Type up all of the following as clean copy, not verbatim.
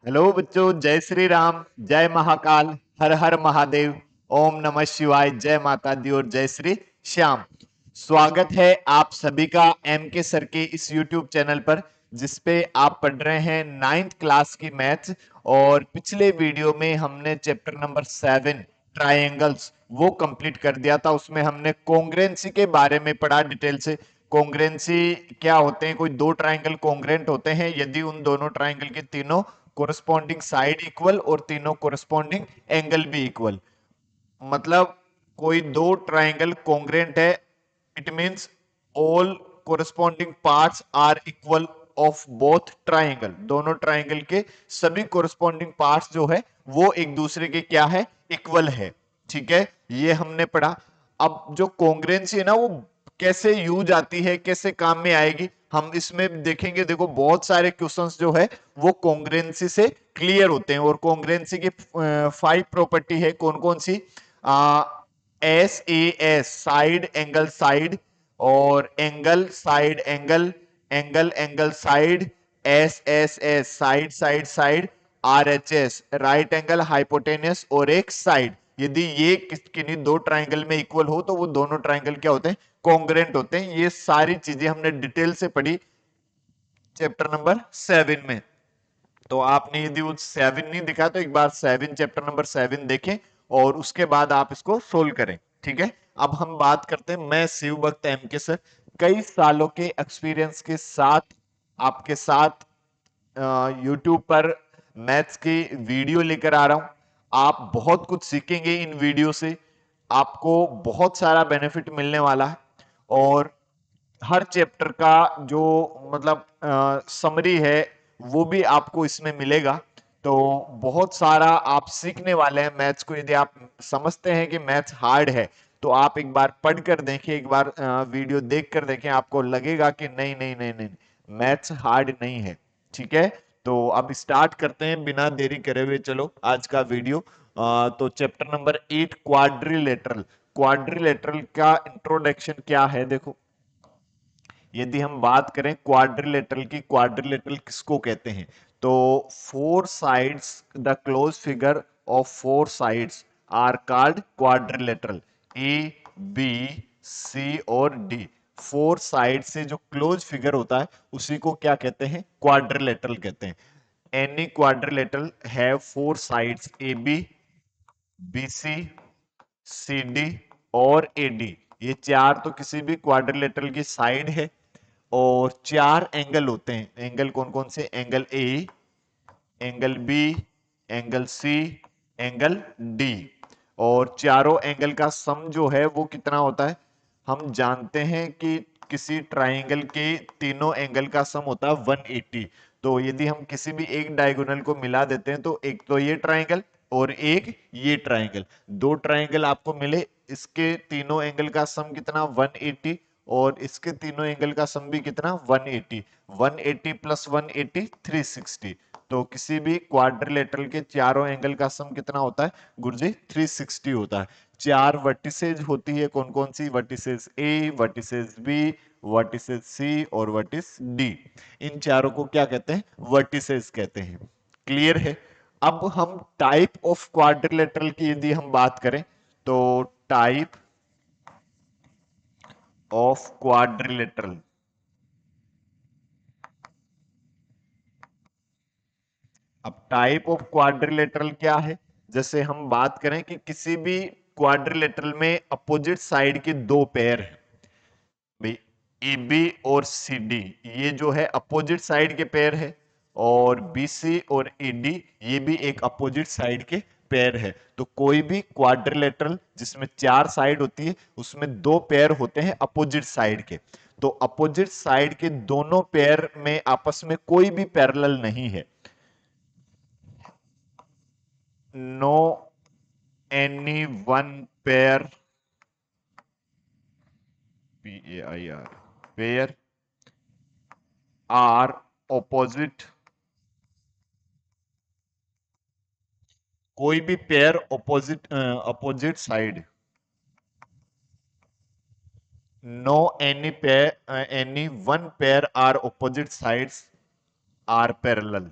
Hello बच्चों, जय श्री राम, जय महाकाल, हर हर महादेव, ओम नमः शिवाय, जय माता दी और जय श्री श्याम। स्वागत है आप सभी का एम के सर के इस यूट्यूब चैनल पर, जिसपे आप पढ़ रहे हैं 9th क्लास की मैथ्स। और पिछले वीडियो में हमने चैप्टर नंबर 7 ट्रायंगल्स वो कंप्लीट कर दिया था। उसमें हमने कॉन्ग्रेंसी के बारे में पढ़ा डिटेल से। कॉन्ग्रेंसी क्या होते हैं? कोई दो ट्रायंगल कॉन्ग्रेंट होते हैं यदि उन दोनों ट्रायंगल के तीनों कोरस्पॉन्डिंग साइड इक्वल और तीनों कोरस्पॉन्डिंग एंगल भी इक्वल। मतलब कोई दो ट्रायंगल कॉन्ग्रेंट है, it means all corresponding parts are equal of both triangle. दोनों ट्रायंगल के सभी कोरस्पॉन्डिंग पार्ट्स जो है वो एक दूसरे के क्या है? इक्वल है। ठीक है, ये हमने पढ़ा। अब जो कॉन्ग्रेंसी है ना, वो कैसे यूज आती है, कैसे काम में आएगी, हम इसमें देखेंगे। देखो, बहुत सारे क्वेश्चंस जो है वो कॉन्ग्रेंसी से क्लियर होते हैं। और कॉन्ग्रेंसी की 5 प्रॉपर्टी है। कौन कौन सी? S A S, side angle side, और angle side angle, angle angle side, S S S side side side, R H S right angle hypotenuse और एक साइड। यदि ये किन्हीं दो ट्राइंगल में इक्वल हो तो वो दोनों ट्राइंगल क्या होते हैं? कॉन्ग्रेंट होते हैं। ये सारी चीजें हमने डिटेल से पढ़ी चैप्टर नंबर 7 में। तो आपने यदि वो 7 नहीं दिखा तो एक बार 7 चैप्टर नंबर 7 देखें और उसके बाद आप इसको सोल्व करें। ठीक है, अब हम बात करते हैं। मैं शिव भक्त एम के सर कई सालों के एक्सपीरियंस के साथ आपके साथ यूट्यूब पर मैथ्स की वीडियो लेकर आ रहा हूं। आप बहुत कुछ सीखेंगे इन वीडियो से, आपको बहुत सारा बेनिफिट मिलने वाला है। और हर चैप्टर का जो मतलब समरी है वो भी आपको इसमें मिलेगा। तो बहुत सारा आप सीखने वाले हैं मैथ्स को। यदि आप समझते हैं कि मैथ्स हार्ड है तो आप एक बार पढ़ कर देखें, एक बार वीडियो देख कर देखें, आपको लगेगा कि नहीं नहीं नहीं नहीं, मैथ्स हार्ड नहीं है। ठीक है, तो अब स्टार्ट करते हैं बिना देरी करे हुए। चलो आज का वीडियो। तो चैप्टर नंबर 8 क्वाड्रिलेटरल। क्वाड्रिलेटरल का इंट्रोडक्शन क्या है? देखो, यदि हम बात करें क्वाड्रिलेटरल की, क्वाड्रिलेटरल किसको कहते हैं? तो four sides, the close figure of four sides are called quadrilateral. A, B, C और डी, फोर साइड से जो क्लोज फिगर होता है उसी को क्या कहते हैं? क्वाड्रिलेटरल कहते हैं। Any quadrilateral have four sides, A B, B C, C D और ए डी। ये चार तो किसी भी क्वाड्रिलेटरल की साइड है। और चार एंगल होते हैं। एंगल कौन कौन से? Angle A, angle B, angle C, angle D. और चारों एंगल का सम जो है वो कितना होता है? हम जानते हैं कि किसी ट्राइंगल के तीनों एंगल का सम होता है 180। तो यदि हम किसी भी एक डायगोनल को मिला देते हैं तो एक तो ये ट्राइंगल और एक ये ट्राइंगल, दो ट्राइंगल आपको मिले, इसके तीनों एंगल का सम कितना? 180। और इसके तीनों एंगल का सम भी कितना? 180। 180 प्लस 180 360। तो किसी भी क्वाड्रिलेटरल के चारों एंगल का सम कितना होता है गुरुजी? 360 होता है। चार वर्टिसेज होती है। कौन कौन सी? वर्टिसेज ए, वर्टिसेज बी, वर्टिसेज सी और वर्टिस डी। इन चारों को क्या कहते हैं? वर्टिसेज कहते हैं। क्लियर है? अब हम टाइप ऑफ क्वाड्रिलेटरल की यदि हम बात करें तो टाइप ऑफ क्वाड्रिलेटरल, अब टाइप ऑफ क्वाड्रिलेटरल क्या है? जैसे हम बात करें कि किसी भी क्वाड्रिलेटरल में अपोजिट साइड के दो पेयर हैं भाई, ए बी और सी डी, ये जो है अपोजिट साइड के पेयर है। और बी सी और ए डी, ये भी एक अपोजिट साइड के पेयर है। तो कोई भी क्वाड्रिलेटरल जिसमें चार साइड होती है उसमें दो पेयर होते हैं अपोजिट साइड के। तो अपोजिट साइड के दोनों पेयर में आपस में कोई भी पैरेलल नहीं है। No any one pair, P A I R, pair are opposite, कोई भी pair opposite opposite side, no any pair, any one pair are opposite sides are parallel.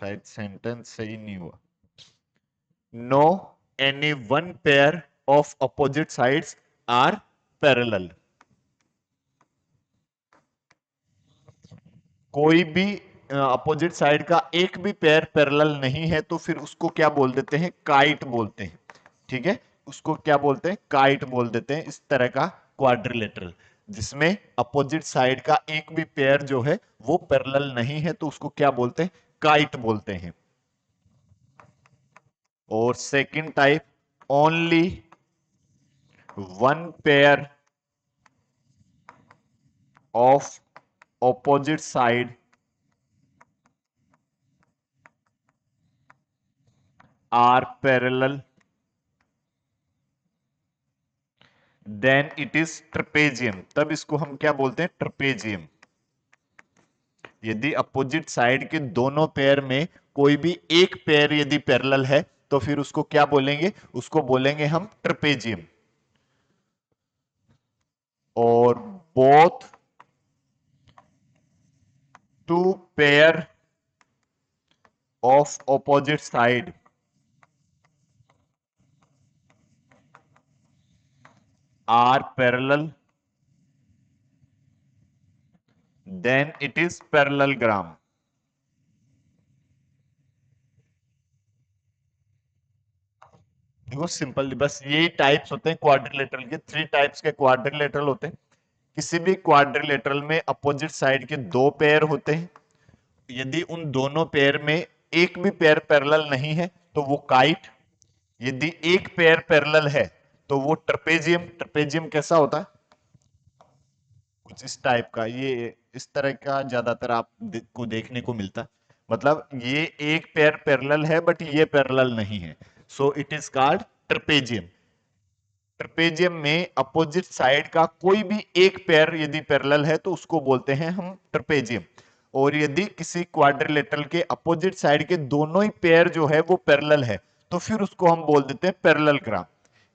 शायद सेंटेंस सही नहीं हुआ। No any one pair of opposite sides are parallel. कोई भी opposite side का एक भी पेयर पैरेलल नहीं है तो फिर उसको क्या बोल देते हैं, काइट बोलते हैं। ठीक है, उसको क्या बोलते हैं, काइट बोल देते हैं। इस तरह का क्वाड्रिलेटरल जिसमें अपोजिट साइड का एक भी पेयर जो है वो पैरेलल नहीं है तो उसको क्या बोलते हैं, काइट बोलते हैं। और second type, only one pair of opposite side are parallel, then it is trapezium। तब इसको हम क्या बोलते हैं, ट्रपेजियम। यदि अपोजिट साइड के दोनों पेयर में कोई भी एक पेयर यदि पैरेलल है तो फिर उसको क्या बोलेंगे, उसको बोलेंगे हम ट्रपेजियम। और both two pair of opposite side are parallel, then it is parallelogram. देखो सिंपल, बस यही टाइप्स होते हैं क्वाड्रिलेटरल के। थ्री टाइप्स के क्वाड्रिलेटरल होते हैं। किसी भी क्वाड्रिलेटरल में अपोजिट साइड के दो पेयर होते हैं। यदि उन दोनों पेयर में एक भी पेयर पैरेलल नहीं है तो वो काइट। यदि एक पेयर पैरेलल है तो वो ट्रपेजियम। ट्रपेजियम कैसा होता है, कुछ इस टाइप का, ये इस तरह का ज्यादातर को देखने को मिलता है। मतलब ये एक पेयर पैरेलल है बट ये पैरेलल नहीं है, so it is called trapezium. Trapezium में अपोजिट साइड का कोई भी एक पेयर यदि पैरेलल है तो उसको बोलते हैं हम ट्रपेजियम। और यदि किसी क्वाड्रिलेटरल के अपोजिट साइड के दोनों ही पेयर जो है वो पैरेलल है तो फिर उसको हम बोल देते हैं पैरेललोग्राम।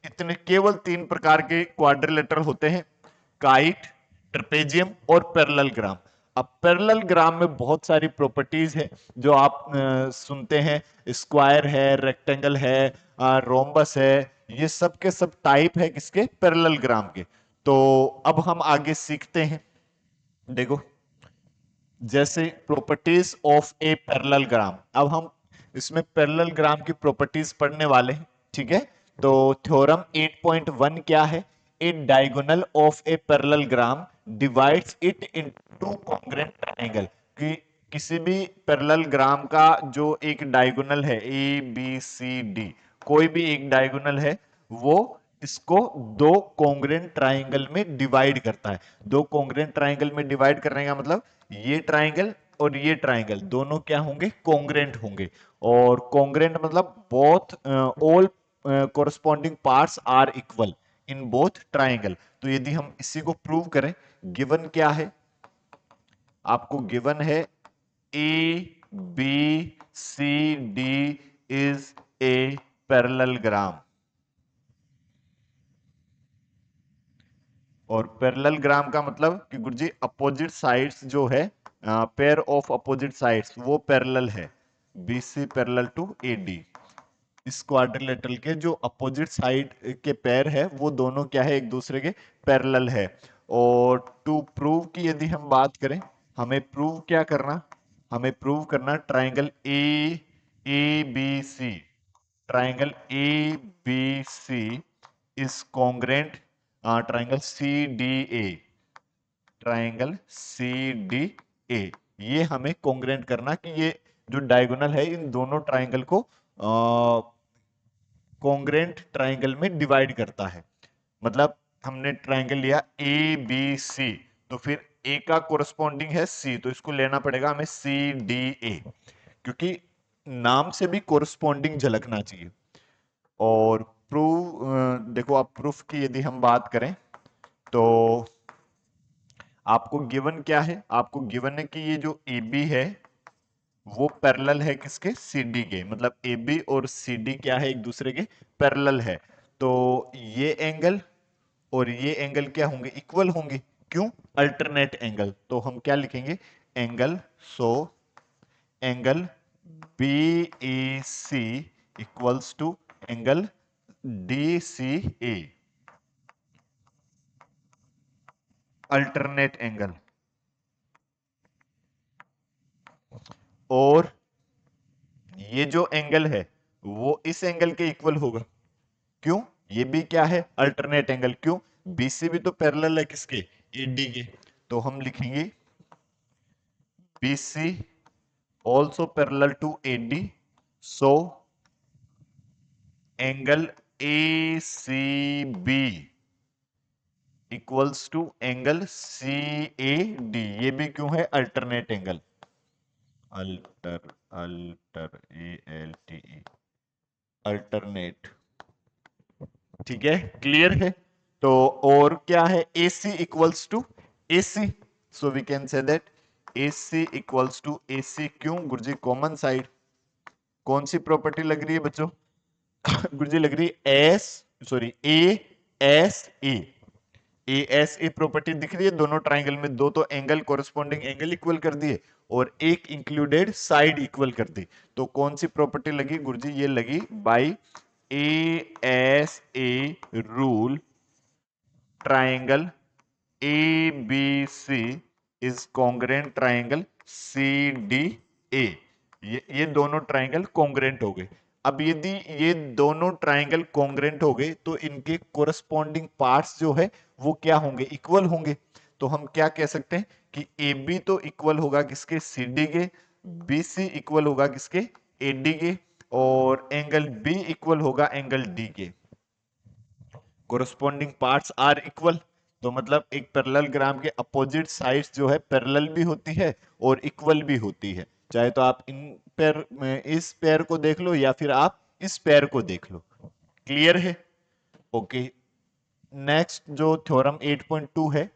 इतने केवल तीन प्रकार के क्वाड्रिलेटरल होते हैं, काइट, ट्रपेजियम और पैरेललोग्राम। अब पैरेललोग्राम में बहुत सारी प्रॉपर्टीज है जो आप सुनते हैं। स्क्वायर है, रेक्टेंगल है, रोम्बस है, ये सब के सब टाइप है किसके, पैरेललोग्राम के। तो अब हम आगे सीखते हैं। देखो, जैसे प्रॉपर्टीज ऑफ ए पैरेललोग्राम, अब हम इसमें पैरेललोग्राम की प्रॉपर्टीज पढ़ने वाले हैं। ठीक है, तो थ्योरम 8.1 क्या है, a diagonal of a parallelogram divides it into congruent triangle. कि किसी भी पैरेललोग्राम का जो एक डायगोनल है, ए बी सी डी, कोई भी एक डायगोनल है, वो इसको दो कॉन्ग्रुएंट ट्रायंगल में डिवाइड करता है। दो कॉन्ग्रुएंट ट्रायंगल में डिवाइड करने का मतलब ये ट्रायंगल और ये ट्रायंगल दोनों क्या होंगे, कॉन्ग्रुएंट होंगे। और कॉन्ग्रुएंट मतलब both all corresponding parts are equal in both triangle. तो यदि हम इसी को प्रूव करें, गिवन क्या है, आपको गिवन है A B C D is a parallelogram. और पैरेललोग्राम का मतलब कि गुरुजी अपोजिट साइड्स जो है, पेयर ऑफ अपोजिट साइड्स वो पैरेलल है, बीसी पैरेलल टू एडी। इस क्वाड्रिलेटरल के जो अपोजिट साइड के पेयर है वो दोनों क्या है, एक दूसरे के पैरेलल है। और टू प्रूव की यदि हम बात करें, हमें प्रूव क्या करना, हमें प्रूव करना triangle A B C, triangle A B C is congruent triangle C D A, triangle C D A. ये हमें कॉन्ग्रुएंट करना कि ये जो डायगोनल है इन दोनों ट्राइंगल को कॉन्ग्रुएंट ट्राइंगल में डिवाइड करता है। मतलब हमने ट्राइंगल लिया ए बी सी, तो फिर ए का कोरस्पॉन्डिंग है सी, तो इसको लेना पड़ेगा हमें सी डी ए, क्योंकि नाम से भी कोरस्पॉन्डिंग झलकना चाहिए। और प्रूव, देखो आप प्रूफ की यदि हम बात करें तो आपको गिवन क्या है, आपको गिवन है कि ये जो ए बी है वो पैरेलल है किसके, CD के। मतलब AB और CD क्या है, एक दूसरे के पैरेलल है। तो ये एंगल और ये एंगल क्या होंगे, इक्वल होंगे। क्यों, अल्टरनेट एंगल। तो हम क्या लिखेंगे, angle, so angle BAC equals to angle DCA, alternate angle. और ये जो एंगल है वो इस एंगल के इक्वल होगा। क्यों? ये भी क्या है? Alternate angle. क्यों? BC भी तो पैरेलल है किसके? AD के। तो हम लिखेंगे BC also parallel to AD, so angle ACB equals to angle CAD। ये भी क्यों है? Alternate angle. Alter alter ALTE, alternate. ठीक है, क्लियर है। तो और क्या है? AC equals to AC, so we can say that AC equals to AC। क्यों गुरुजी? Common side. कौन सी प्रॉपर्टी लग रही है बच्चों? गुरुजी लग रही है ASA प्रॉपर्टी दिख रही है दोनों ट्राइंगल में। दो तो एंगल कोरस्पॉन्डिंग एंगल इक्वल कर दिए और एक इंक्लूडेड साइड इक्वल कर दी। तो कौन सी प्रॉपर्टी लगी गुरुजी? ये लगी by ASA rule, triangle ABC is congruent triangle CDA। ये दोनों ट्राइंगल कॉन्ग्रेंट हो गए। अब यदि ये दोनों ट्राइंगल कॉन्ग्रेंट हो गए तो इनके कोरस्पॉन्डिंग पार्ट्स जो है वो क्या होंगे? इक्वल होंगे। तो हम क्या कह सकते हैं कि AB तो इक्वल होगा किसके? CD के। BC इक्वल होगा किसके? AD के। और एंगल B इक्वल होगा एंगल D के। Corresponding parts are equal. तो मतलब एक पैरेलल ग्राम के अपोजिट साइड्स जो है पैरेलल भी होती है और इक्वल भी होती है। चाहे तो आप इन पेयर में इस पेयर को देख लो या फिर आप इस पेयर को देख लो। क्लियर है? ओके। नेक्स्ट जो थ्योरम 8.2 है,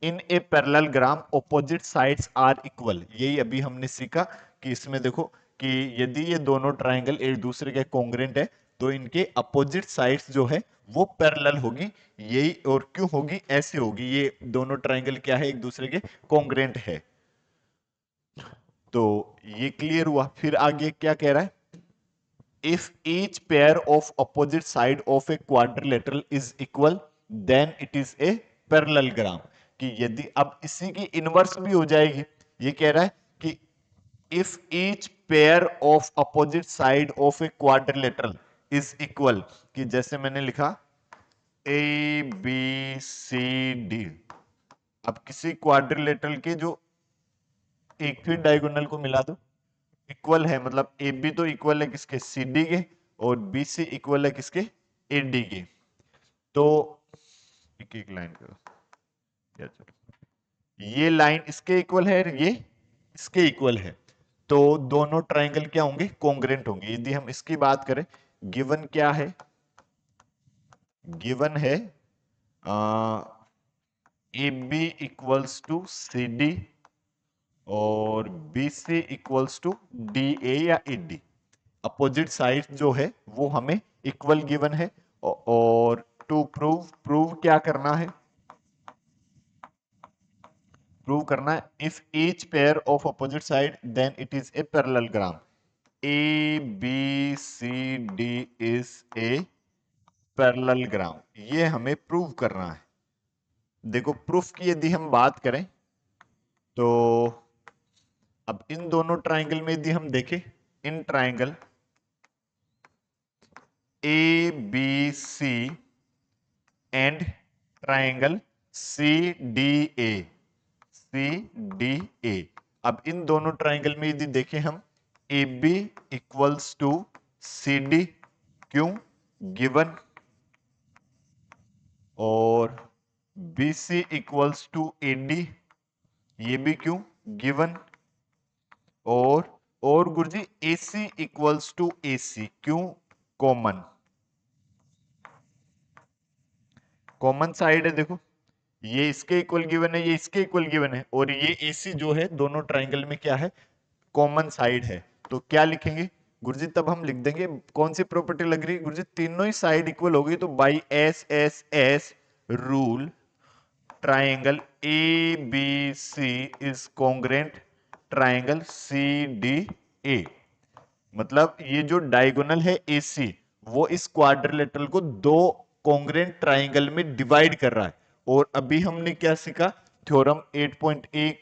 in a parallelogram opposite sides are equal. यही अभी हमने सीखा कि इसमें देखो कि यदि ये दोनों ट्राइंगल एक दूसरे के कॉन्ग्रेंट है तो इनके अपोजिट साइड्स जो है वो पैरेलल होगी। यही और क्यों होगी? ऐसे होगी। ये दोनों ट्राइंगल क्या है? एक दूसरे के कॉन्ग्रेंट है। तो ये क्लियर हुआ। फिर आगे क्या कह रहा है? if each pair of opposite side of a quadrilateral is equal then it is a parallelogram। कि यदि अब इसी की इनवर्स भी हो जाएगी। ये कह रहा है कि if each pair of opposite side of a quadrilateral is equal, कि जैसे मैंने लिखा ABCD। अब किसी क्वाड्रिलेटरल के जो एक फिर डायगोनल को मिला दो, इक्वल है मतलब ए बी तो इक्वल है किसके? CD के। और BC इक्वल है किसके? AD के। तो एक एक लाइन करो या चलो, ये लाइन इसके इक्वल है, ये इसके इक्वल है। तो दोनों ट्राइंगल क्या होंगे? कॉन्ग्रेंट होंगे। यदि हम इसकी बात करें, गिवन क्या है? गिवन है AB इक्वल्स टू CD और BC इक्वल्स टू DA या AD। अपोजिट साइड जो है वो हमें इक्वल गिवन है। और टू प्रूव क्या करना है? प्रूव करना है if each pair of opposite side then it is a parallelogram. ABCD is a parallelogram. ये हमें प्रूव करना है। देखो प्रूफ की यदि हम बात करें तो अब इन दोनों ट्राइंगल में यदि हम देखें, in triangle ABC and triangle CDA, CDA। अब इन दोनों ट्राइंगल में यदि देखें हम, AB इक्वल्स टू CD। क्यों? गिवन। और BC इक्वल्स टू AD, ये भी क्यों? गिवन। और गुरुजी AC इक्वल्स टू AC, क्यों? कॉमन। कॉमन साइड है देखो, ये इसके इक्वल गिवन है, ये इसके इक्वल गिवन है, और ये AC जो है दोनों ट्राइंगल में क्या है? कॉमन साइड है। तो क्या लिखेंगे गुरुजी? तब हम लिख देंगे कौन सी प्रॉपर्टी लग रही है गुरुजी? तीनों ही साइड इक्वल होगी तो by SSS rule triangle ABC is congruent triangle CDA। मतलब ये जो डायगोनल है AC, वो इस क्वाड्रिलेटरल को दो कॉन्ग्रेंट ट्राइंगल में डिवाइड कर रहा है। और अभी हमने क्या सीखा, थ्योरम 8.1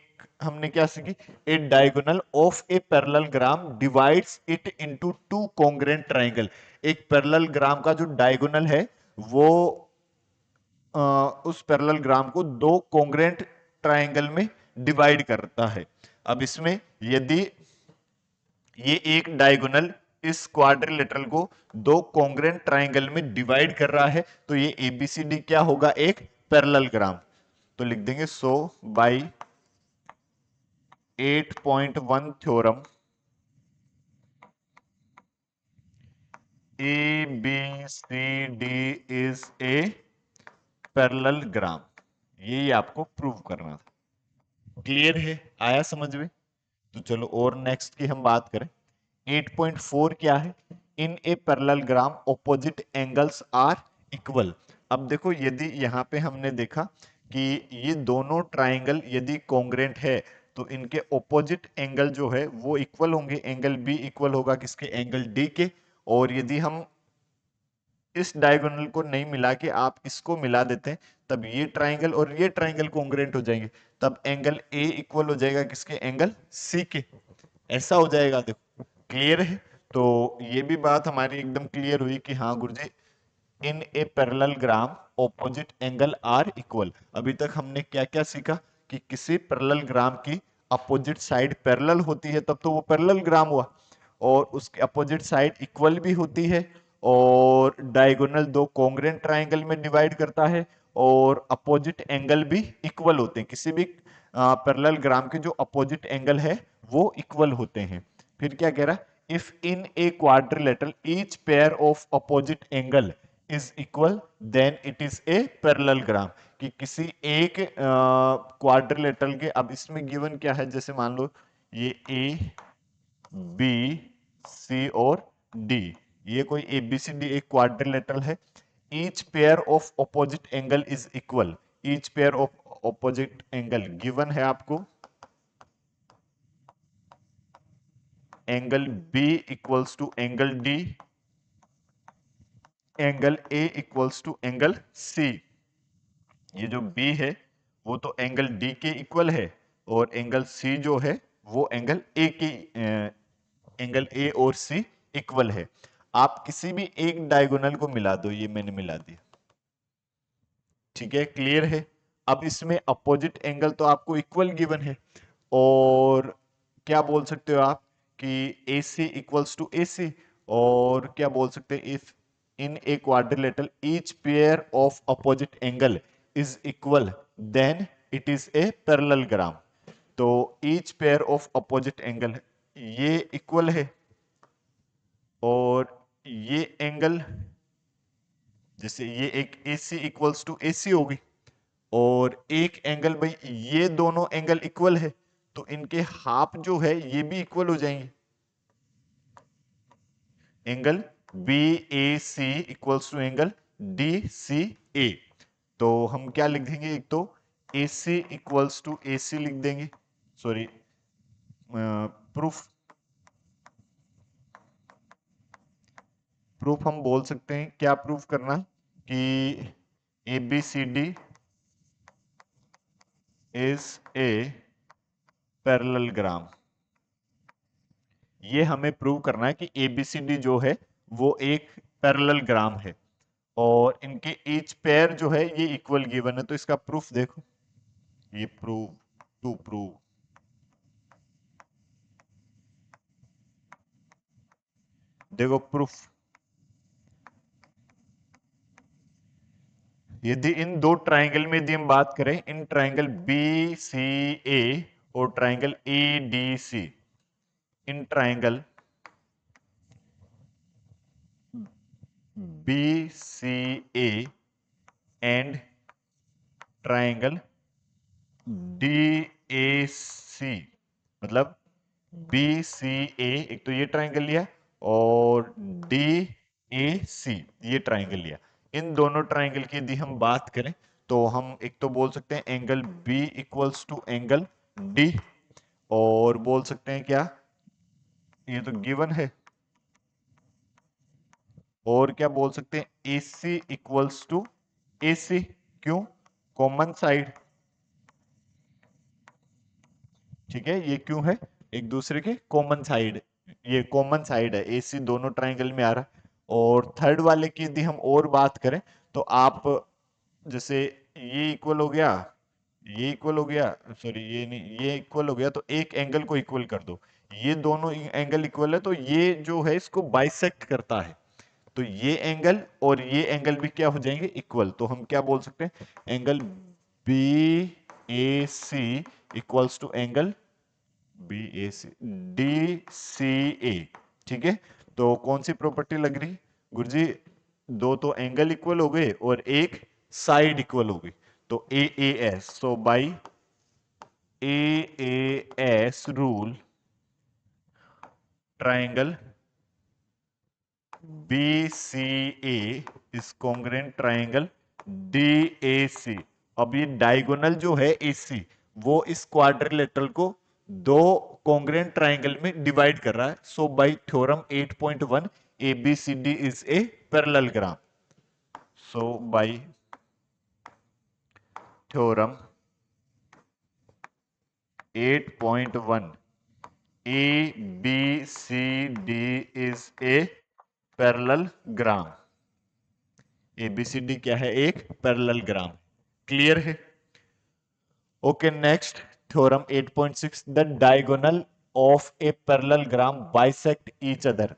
हमने क्या सीखी, a diagonal of a parallelogram divides it into two congruent triangle. एक पैरेललोग्राम का जो डायगोनल है वो उस पैरेललोग्राम को दो कॉन्ग्रेंट ट्राइंगल में डिवाइड करता है। अब इसमें यदि ये एक डायगोनल इस क्वाड्रिलेटरल को दो कॉन्ग्रेंट ट्राइंगल में डिवाइड कर रहा है, तो ये एबीसीडी क्या होगा, एक पैरेललोग्राम। तो लिख देंगे so by 8.1 theorem A B C D is a parallelogram. ये आपको प्रूव करना था। क्लियर है, आया समझ में? तो चलो और नेक्स्ट की हम बात करें। 8.4 क्या है, in a parallelogram opposite angles are equal. अब देखो यदि यहाँ पे हमने देखा कि ये दोनों ट्राइंगल यदि कॉन्ग्रेंट है तो इनके ऑपोजिट एंगल जो है वो इक्वल होंगे। एंगल बी इक्वल होगा किसके, एंगल डी के। और यदि हम इस डायगोनल को नहीं मिला के आप इसको मिला देते हैं, तब ये ट्राइंगल और ये ट्राइंगल कॉन्ग्रेंट हो जाएंगे। तब एंगल ए इक्वल हो जाएगा किसके, एंगल सी के। ऐसा हो जाएगा, देखो क्लियर है। तो ये भी बात हमारी एकदम क्लियर हुई कि हाँ गुरुजी, in a parallelogram opposite angle are equal. अभी तक हमने क्या क्या सीखा कि किसी पैरेललोग्राम की अपोजिट साइड पैरेलल होती है तब तो वो पैरेललोग्राम हुआ, और उसके अपोजिट साइड इक्वल भी होती है, और डायगोनल दो कॉन्ग्रेंट ट्राइंगल में डिवाइड करता है, और अपोजिट एंगल भी इक्वल होते हैं। किसी भी पैरेललोग्राम के जो अपोजिट एंगल है वो इक्वल होते हैं। फिर क्या कह रहा है, if in a quadrilateral each pair of opposite angle is equal then it is a parallelogram. कि किसी एक क्वाड्रिलेटरल के, अब इसमें गिवन क्या है, जैसे मान लो ये ए बी सी और डी, ये कोई एबीसीडी एक क्वाड्रिलेटरल है। Each pair of opposite angle is equal. Each pair of opposite angle given है आपको, angle B equals to angle D, angle A equals to angle C. ये जो B है वो तो एंगल डी के इक्वल है, और एंगल सी जो है वो एंगल ए के, एंगल ए और सी इक्वल है। आप किसी भी एक डायगोनल को मिला दो, ये मैंने मिला दिया, ठीक है, क्लियर है। अब इसमें अपोजिट एंगल तो आपको इक्वल गिवन है, और क्या बोल सकते हो आप कि AC इक्वल्स टू AC। और क्या बोल सकते हैं, if in a quadrilateral each pair of opposite angle is equal then it is a parallelogram. तो each pair of opposite angle ये इक्वल है, और ये एंगल, जैसे ये एक AC इक्वल्स टू AC होगी, और एक एंगल, भाई ये दोनों एंगल इक्वल है तो इनके हाफ जो है ये भी इक्वल हो जाएंगे। Angle BAC equals to angle DCA। तो हम क्या लिख देंगे, एक तो AC इक्वल्स टू AC लिख देंगे, सॉरी प्रूफ, प्रूफ हम बोल सकते हैं, क्या प्रूफ करना कि ABCD इज ए पैरेललोग्राम। ये हमें प्रूव करना है कि एबीसीडी जो है वो एक पैरेललोग्राम है, और इनके ईच पेयर जो है ये इक्वल गिवन है। तो इसका प्रूफ देखो, ये प्रूव, टू प्रूव, देखो प्रूफ, यदि इन दो ट्राइंगल में यदि हम बात करें, इन ट्राइंगल बी सी ए और triangle A D C, in triangle B C A and triangle D A C, मतलब बी सी ए, एक तो ये ट्राइंगल लिया, और डी ए सी ये ट्राइंगल लिया। इन दोनों ट्राइंगल की यदि हम बात करें तो हम एक तो बोल सकते हैं angle B equals to angle D, और बोल सकते हैं क्या, ये तो गिवन है, और क्या बोल सकते हैं, ए सी इक्वल्स टू ए सी, क्यों, कॉमन साइड, ठीक है, ये क्यों है, एक दूसरे के कॉमन साइड, ये कॉमन साइड है, ए सी दोनों ट्राइंगल में आ रहा है। और थर्ड वाले की यदि हम और बात करें तो आप जैसे ये इक्वल हो गया, ये इक्वल हो गया, सॉरी ये नहीं, ये इक्वल हो गया, तो एक एंगल को इक्वल कर दो, ये दोनों एंगल इक्वल है तो ये जो है इसको बाइसेक्ट करता है, तो ये एंगल और ये एंगल भी क्या हो जाएंगे, इक्वल, तो हम क्या बोल सकते हैं, angle B A C equals to angle B A C D C A, ठीक है। तो कौन सी प्रॉपर्टी लग रही गुरुजी, दो तो एंगल इक्वल हो गए और एक साइड इक्वल हो गई, तो A A S, so by A A S rule triangle B C A is congruent triangle D A C. अब ये डायगोनल जो है AC वो इस क्वाड्रिलेटरल को दो कॉन्ग्रुएंट ट्राइंगल में डिवाइड कर रहा है, so by theorem 8.1 ABCD is a parallelogram, so by theorem 8.1 ABCD is a parallelogram, ABCD क्या है, एक पैरेललोग्राम, क्लियर है। Okay next, theorem 8.6 the diagonal of a parallelogram bisect each other,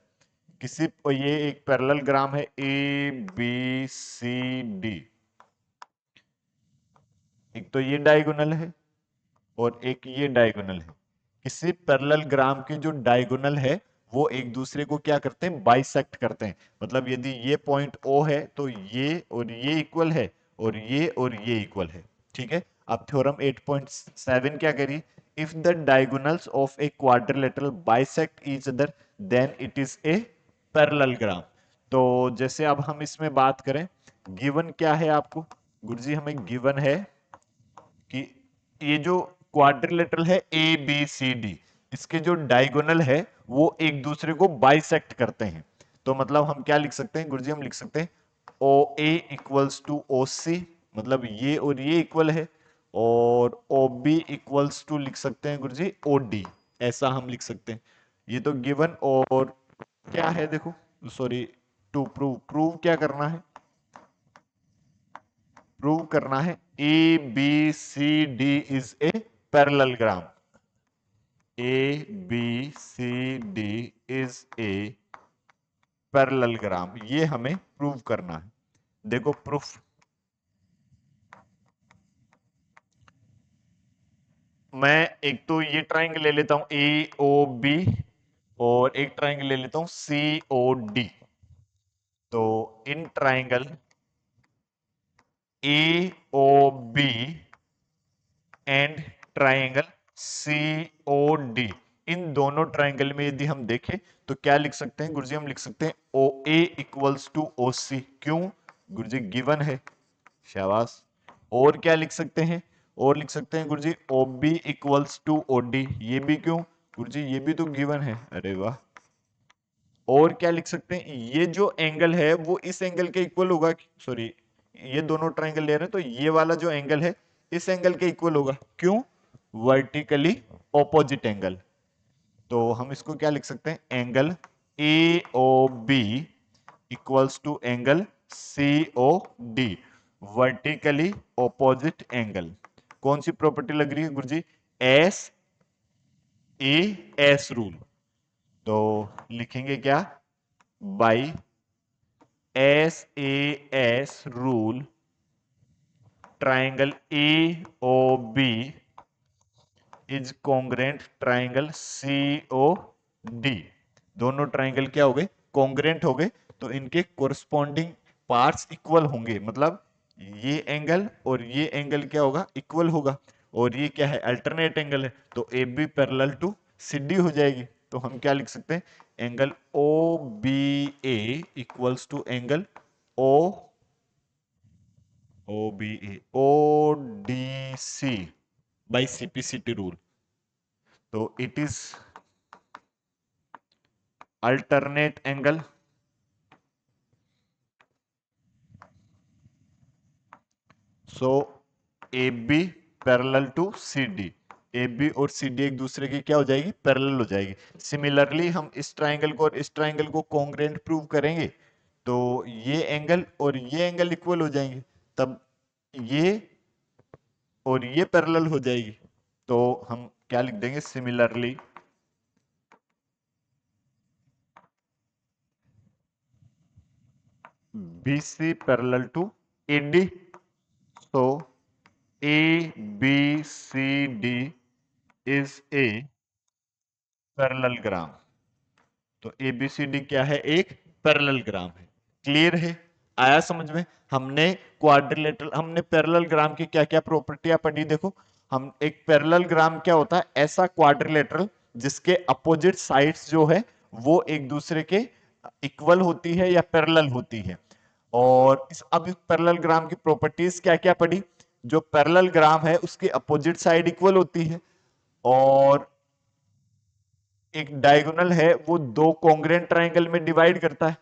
किसी ये एक पैरेललोग्राम है ABCD, एक तो ये डायगोनल है और एक ये डायगोनल है, किसी पैरेललोग्राम के जो डायगोनल है वो एक दूसरे को क्या करते हैं, बाइसेक्ट करते हैं, मतलब यदि ये पॉइंट O है तो ये और ये इक्वल है और ये इक्वल है, ठीक है। अब थ्योरम 8.7 क्या करी, if the diagonals of a quadrilateral bisect each other than it is a parallelogram. तो जैसे अब हम इसमें बात करें, गिवन क्या है आपको गुरुजी, हमें गिवन है कि ये जो क्वाड्रिलेटरल है ABCD, इसके जो डायगोनल है वो एक दूसरे को बाइसेक्ट करते हैं, तो मतलब हम क्या लिख सकते हैं गुरुजी, हम लिख सकते हैं OA इक्वल्स टू OC, मतलब ये और ये इक्वल है, और OB इक्वल्स टू लिख सकते हैं गुरुजी OD, ऐसा हम लिख सकते हैं, ये तो गिवन। और क्या है देखो, सॉरी, टू प्रूव, प्रूव क्या करना है, प्रूव करना है ABCD is a parallelogram, ABCD is a parallelogram, ये हमें प्रूव करना है। देखो प्रूफ, मैं एक तो ये ट्राइंगल ले लेता हूं AOB और एक ट्राइंगल ले लेता हूं COD, तो in triangle AOB and triangle COD, इन दोनों ट्राइंगल में यदि हम देखें तो क्या लिख सकते हैं गुरुजी, हम लिख सकते हैं OA इक्वल्स टू OC, क्यों गुरुजी, गिवन है, शाबाश। और क्या लिख सकते हैं, और लिख सकते हैं गुरुजी OB इक्वल्स टू OD, ये भी क्यों गुरुजी, ये भी तो गिवन है, अरे वाह। और क्या लिख सकते हैं, ये जो एंगल है वो इस एंगल के इक्वल होगा, सॉरी, ये दोनों ट्राइंगल ले रहे हैं तो ये वाला जो एंगल है इस एंगल के इक्वल होगा, क्यों, वर्टिकली ऑपोजिट एंगल, तो हम इसको क्या लिख सकते हैं, angle AOB equals to angle COD, vertically opposite angle, कौन सी प्रॉपर्टी लग रही है गुरुजी, SAS रूल, तो लिखेंगे क्या, by SAS rule triangle AOB is congruent triangle COD, दोनों ट्राइंगल क्या हो गए, कॉन्ग्रेंट हो गए, तो इनके कोरस्पॉन्डिंग पार्ट्स इक्वल होंगे, मतलब ये एंगल और ये एंगल क्या होगा, इक्वल होगा, और ये क्या है, अल्टरनेट एंगल है, तो AB पैरेलल टू CD हो जाएगी, तो हम क्या लिख सकते हैं, angle OBA equals to angle OBA ODC by CPCT rule, तो it is alternate angle so A B parallel to C D, A B और सी डी एक दूसरे की क्या हो जाएगी, पैरेलल हो जाएगी। सिमिलरली हम इस ट्राइंगल को और इस ट्राइंगल को कॉन्ग्रुएंट प्रूव करेंगे, तो ये एंगल और ये एंगल इक्वल हो जाएंगे, तब ये और ये पैरेलल हो जाएगी। तो हम क्या लिख देंगे, similarly BC parallel to AD। So ABCD is a parallelogram. तो ABCD क्या है, एक पैरेललोग्राम है। क्लियर है, आया समझ में। हमने क्वाड्रिलेटरल, हमने पैरेललोग्राम की क्या क्या प्रॉपर्टियां पढ़ी, देखो। हम एक पैरेललोग्राम क्या होता है, ऐसा क्वाड्रिलेटरल जिसके अपोजिट साइड्स जो है वो एक दूसरे के इक्वल होती है या पैरेलल होती है। और अब इस पैरेललोग्राम की प्रॉपर्टीज क्या क्या पढ़ी, जो पैरेललोग्राम है उसकी अपोजिट साइड इक्वल होती है, और एक डायगोनल है वो दो कॉन्ग्रुएंट ट्रायंगल में डिवाइड करता है।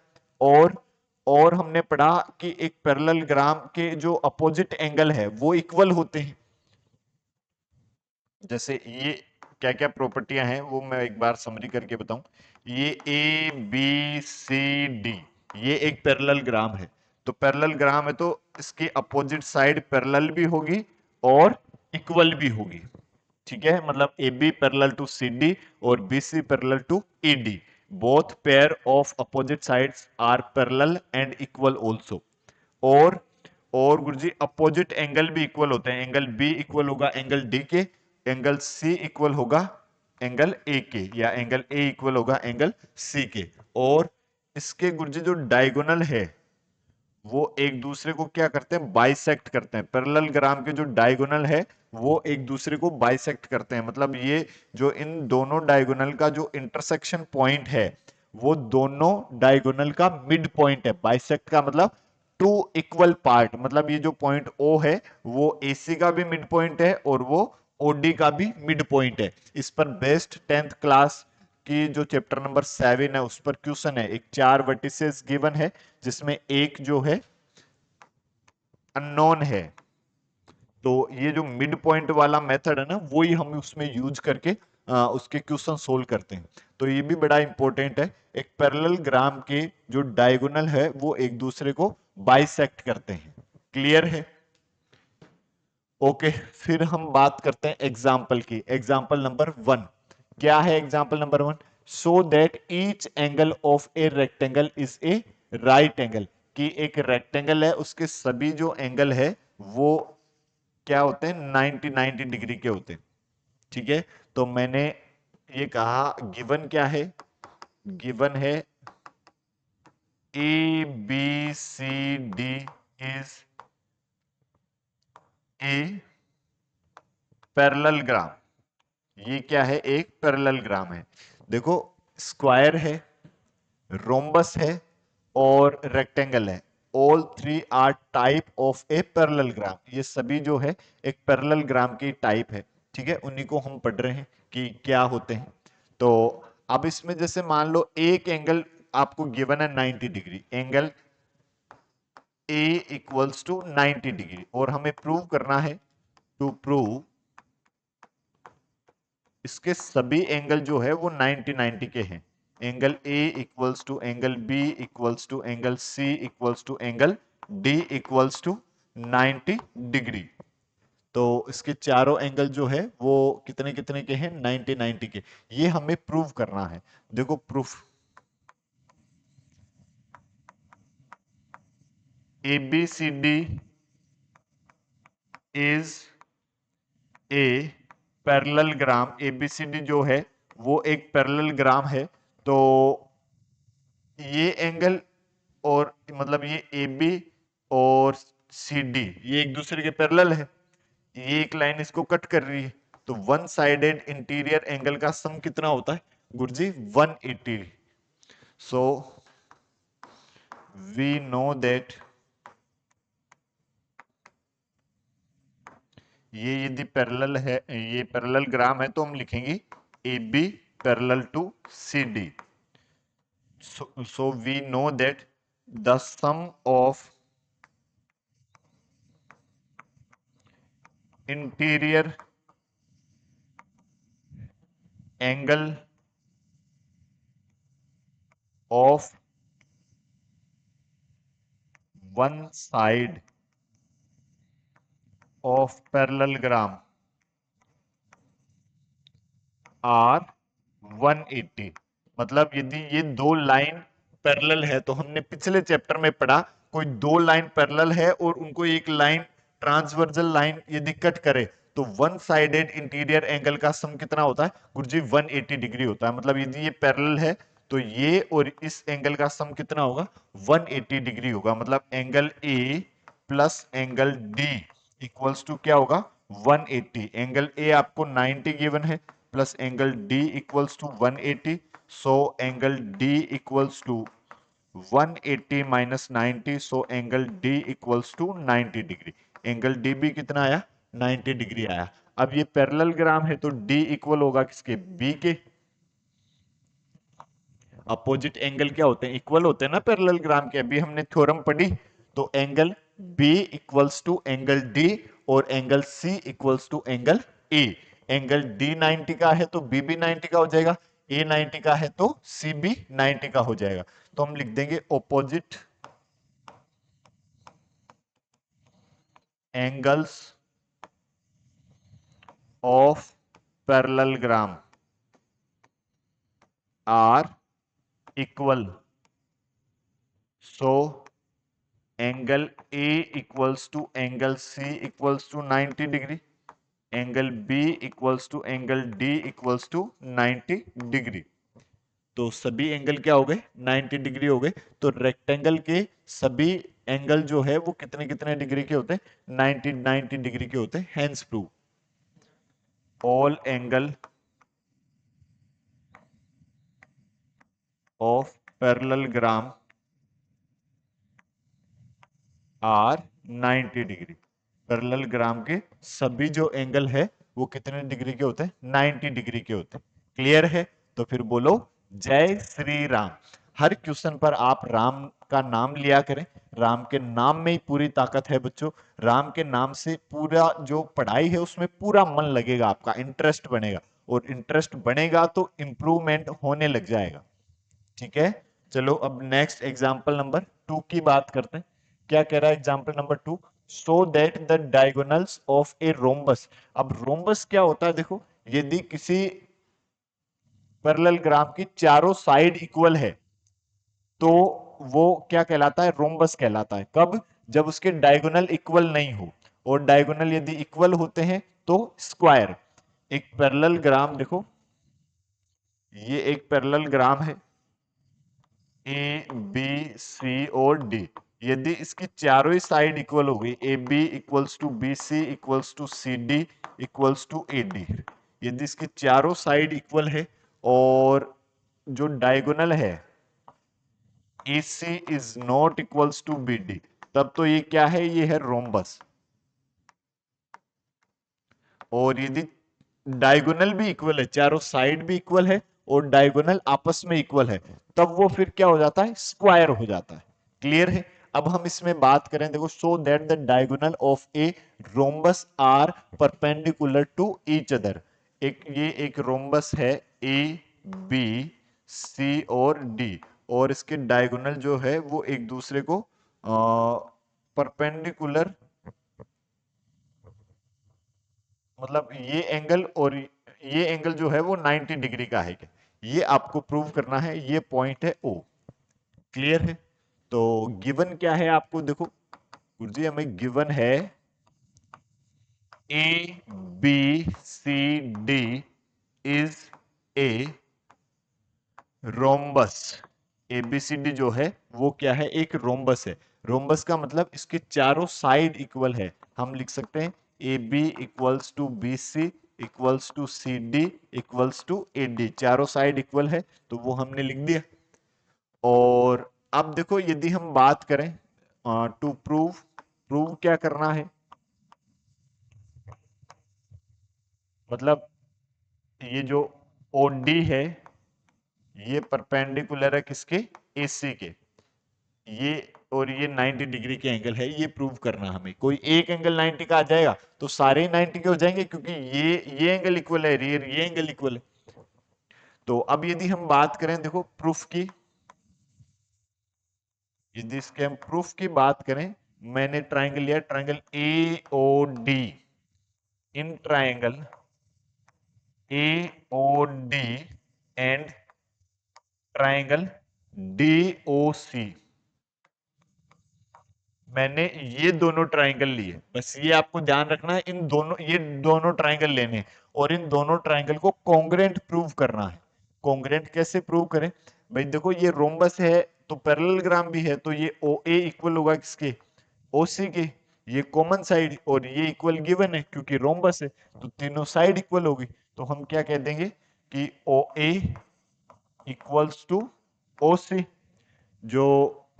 और हमने पढ़ा कि एक पैरेललोग्राम के जो अपोजिट एंगल है वो इक्वल होते हैं। जैसे ये क्या क्या प्रॉपर्टियां हैं वो मैं एक बार समरी करके बताऊं। ये ए बी सी डी, ये एक पैरेललोग्राम है। तो पैरेललोग्राम है तो इसकी अपोजिट साइड पैरेलल भी होगी और इक्वल भी होगी। ठीक है, मतलब A B parallel to C D और B C parallel to E D, both pair of opposite sides are parallel and equal also. और और गुरुजी अपोजिट एंगल भी इक्वल होते हैं, एंगल बी इक्वल होगा एंगल डी के, एंगल सी इक्वल होगा एंगल ए के, या एंगल ए इक्वल होगा एंगल सी के। और इसके गुरुजी जो डायगोनल है वो एक दूसरे को क्या करते हैं, बाइसेक्ट करते हैं। पैरेललोग्राम के जो डायगोनल है वो एक दूसरे को बाइसेक्ट करते हैं, मतलब ये जो इन दोनों डायगोनल का जो इंटरसेक्शन पॉइंट है वो दोनों डायगोनल का मिड पॉइंट है। बाइसेक्ट का मतलब टू इक्वल पार्ट, मतलब ये जो पॉइंट ओ है वो एसी का भी मिड पॉइंट है और वो ओडी का भी मिड पॉइंट है। इस पर बेस्ट 10th क्लास की जो चैप्टर नंबर 7 है उस पर क्वेश्चन है। एक 4 वर्टिसेस गिवन है जिसमें एक जो है अननोन है। तो ये जो मिड पॉइंट वाला मेथड है ना वो ही हम उसमें यूज करके उसके क्वेश्चन सोल्व करते हैं। तो ये भी बड़ा इंपॉर्टेंट है। एक पैरेललोग्राम के जो डायगोनल है वो एक दूसरे को बाइसेक्ट करते हैं। क्लियर है, ओके। फिर हम बात करते हैं एग्जाम्पल की। एग्जाम्पल नंबर 1 क्या है, example number 1, so that each angle of a rectangle is a right angle. कि एक रेक्टेंगल है उसके सभी जो एंगल है वो क्या होते हैं, 90 डिग्री के होते हैं। ठीक है, तो मैंने ये कहा गिवन क्या है, गिवन है A B C D is a parallelogram. ये क्या है, एक पैरेललोग्राम है। देखो स्क्वायर है, रोम्बस है और रेक्टेंगल है। All three are type of a parallelogram. ये सभी जो है एक पैरेललोग्राम की टाइप है। ठीक है, उन्हीं को हम पढ़ रहे हैं कि क्या होते हैं। तो अब इसमें जैसे मान लो एक एंगल आपको गिवन है 90 degree, angle A equals to 90 degree, और हमें प्रूव करना है, टू प्रूव इसके सभी एंगल जो है वो 90 90 के हैं। Angle A equals to angle B equals to angle C equals to angle D equals to 90 degree. तो इसके चारों एंगल जो है वो कितने कितने के हैं, 90 90 के। ये हमें प्रूव करना है। देखो proof, A B C D is a parallelogram. ABCD जो है वो एक पैरेललोग्राम है। तो ये एंगल और मतलब ये ए बी और सी डी ये एक दूसरे के पैरेलल है। ये एक लाइन इसको कट कर रही है। तो वन साइडेड इंटीरियर एंगल का सम कितना होता है गुरुजी, 180। सो वी नो दैट ये यदि पैरेलल है, ये पैरेललोग्राम है तो हम लिखेंगे A B parallel to C D. So we know that the sum of interior angle of one side of parallelogram are 180। मतलब यदि ये दो लाइन पैरेलल है, तो हमने पिछले चैप्टर में पढ़ा, कोई दो लाइन पैरेलल है और उनको एक लाइन ट्रांसवर्जल लाइन यदि कट करे तो वन साइडेड इंटीरियर एंगल का सम कितना होता है गुरुजी? 180 डिग्री होता है। मतलब यदि ये पैरेलल है तो ये और इस एंगल का सम कितना होगा? 180 डिग्री होगा। मतलब angle A plus angle D equals to क्या होगा? 180। एंगल ए आपको 90 गिवन है, plus angle D equals to 180। So angle D equals to 180 minus 90, so angle D equals to 90 degree. Angle D भी कितना आया? 90 डिग्री आया। अब ये पैरेललोग्राम है तो डी इक्वल होगा किसके? बी के। अपोजिट एंगल क्या होते हैं? इक्वल होते हैं ना पैरेललोग्राम के। अभी हमने थ्योरम पढ़ी, तो angle B equals to angle D और angle C equals to angle A. Angle D 90 का है तो बी भी 90 का हो जाएगा, ए 90 का है तो सी भी 90 का हो जाएगा। तो हम लिख देंगे opposite angles of parallelogram are equal, so angle A equals to angle C equals to 90 degree, angle B equals to angle D equals to 90 degree. तो सभी एंगल क्या हो गए? 90 डिग्री हो गए। तो रेक्टेंगल के सभी एंगल जो है वो कितने कितने डिग्री के होते हैं? 90 डिग्री के होते हैं। Hence prove all angle of parallelogram are 90 degree. Parallelogram के सभी जो एंगल है वो कितने डिग्री के होते हैं? 90 डिग्री के होते हैं। क्लियर है? तो फिर बोलो जय श्री राम। हर क्वेश्चन पर आप राम का नाम लिया करें। राम के नाम में ही पूरी ताकत है बच्चों। राम के नाम से पूरा जो पढ़ाई है उसमें पूरा मन लगेगा, आपका इंटरेस्ट बनेगा, और इंटरेस्ट बनेगा तो इंप्रूवमेंट होने लग जाएगा। ठीक है, चलो अब नेक्स्ट एग्जांपल नंबर 2 की बात करते हैं। क्या कह रहा है example number 2? So that the diagonals of a rhombus. अब रोम्बस क्या होता है? देखो, यदि किसी पैरेललोग्राम की चारों साइड इक्वल है तो वो क्या कहलाता है? रोम्बस कहलाता है। कब? जब उसके डायगोनल इक्वल नहीं हो, और डायगोनल यदि इक्वल होते हैं तो स्क्वायर। एक पैरेललोग्राम देखो, ये एक पैरेललोग्राम है ए बी सी और डी। यदि इसकी चारों ही साइड इक्वल हो गई, A B equals to B C equals to C D equals to A D, यदि इसकी चारों साइड इक्वल है और जो डायगोनल है A C is not equals to B D, तब तो ये क्या है? ये है रोम्बस। और यदि डायगोनल भी इक्वल है, चारों साइड भी इक्वल है और डायगोनल आपस में इक्वल है, तब वो फिर क्या हो जाता है? स्क्वायर हो जाता है। क्लियर है? अब हम इसमें बात करें, देखो, so that the diagonal of a rhombus are perpendicular to each other. ये एक रोम्बस है ए बी सी और डी, और इसके डायगोनल जो है वो एक दूसरे को परपेंडिकुलर, मतलब ये एंगल और ये एंगल जो है वो 90 डिग्री का है क्या, ये आपको प्रूव करना है। ये पॉइंट है ओ। क्लियर है? तो गिवन क्या है आपको? देखो गुरुजी, हमें गिवन है A B C D is a rhombus. ABCD जो है वो क्या है? एक रोम्बस है। रोम्बस का मतलब इसके चारों साइड इक्वल है। हम लिख सकते हैं A B equals to B C equals to C D equals to A D. चारों साइड इक्वल है तो वो हमने लिख दिया। और अब देखो, यदि हम बात करें टू प्रूव, प्रूव क्या करना है? मतलब ये जो ओडी है ये परपेंडिकुलर है किसके? एसी के। ये और ये 90 डिग्री के एंगल है, ये प्रूव करना हमें। कोई एक एंगल 90 का आ जाएगा तो सारे 90 के हो जाएंगे, क्योंकि ये एंगल इक्वल है, ये एंगल इक्वल है। तो अब यदि हम बात करें देखो प्रूफ की, यदि इसके हम प्रूफ की बात करें, मैंने ट्राइंगल लिया, triangle A O D, in triangle A O D and triangle D O C, मैंने ये दोनों ट्राइंगल लिए। बस ये आपको ध्यान रखना है, इन दोनों, ये दोनों ट्राइंगल लेने हैं और इन दोनों ट्राइंगल को कॉन्ग्रेंट प्रूव करना है। कॉन्ग्रेंट कैसे प्रूव करें भाई, देखो ये रोम्बस है तो पैरेललोग्राम भी है, तो ये ओ ए इक्वल होगा किसके, ओ सी के, ये कॉमन साइड, और ये इक्वल गिवन है क्योंकि रोम्बस है, तो तीनों साइड इक्वल होगी। तो हम क्या कह देंगे कि ओ ए इक्वल्स टू ओ सी, जो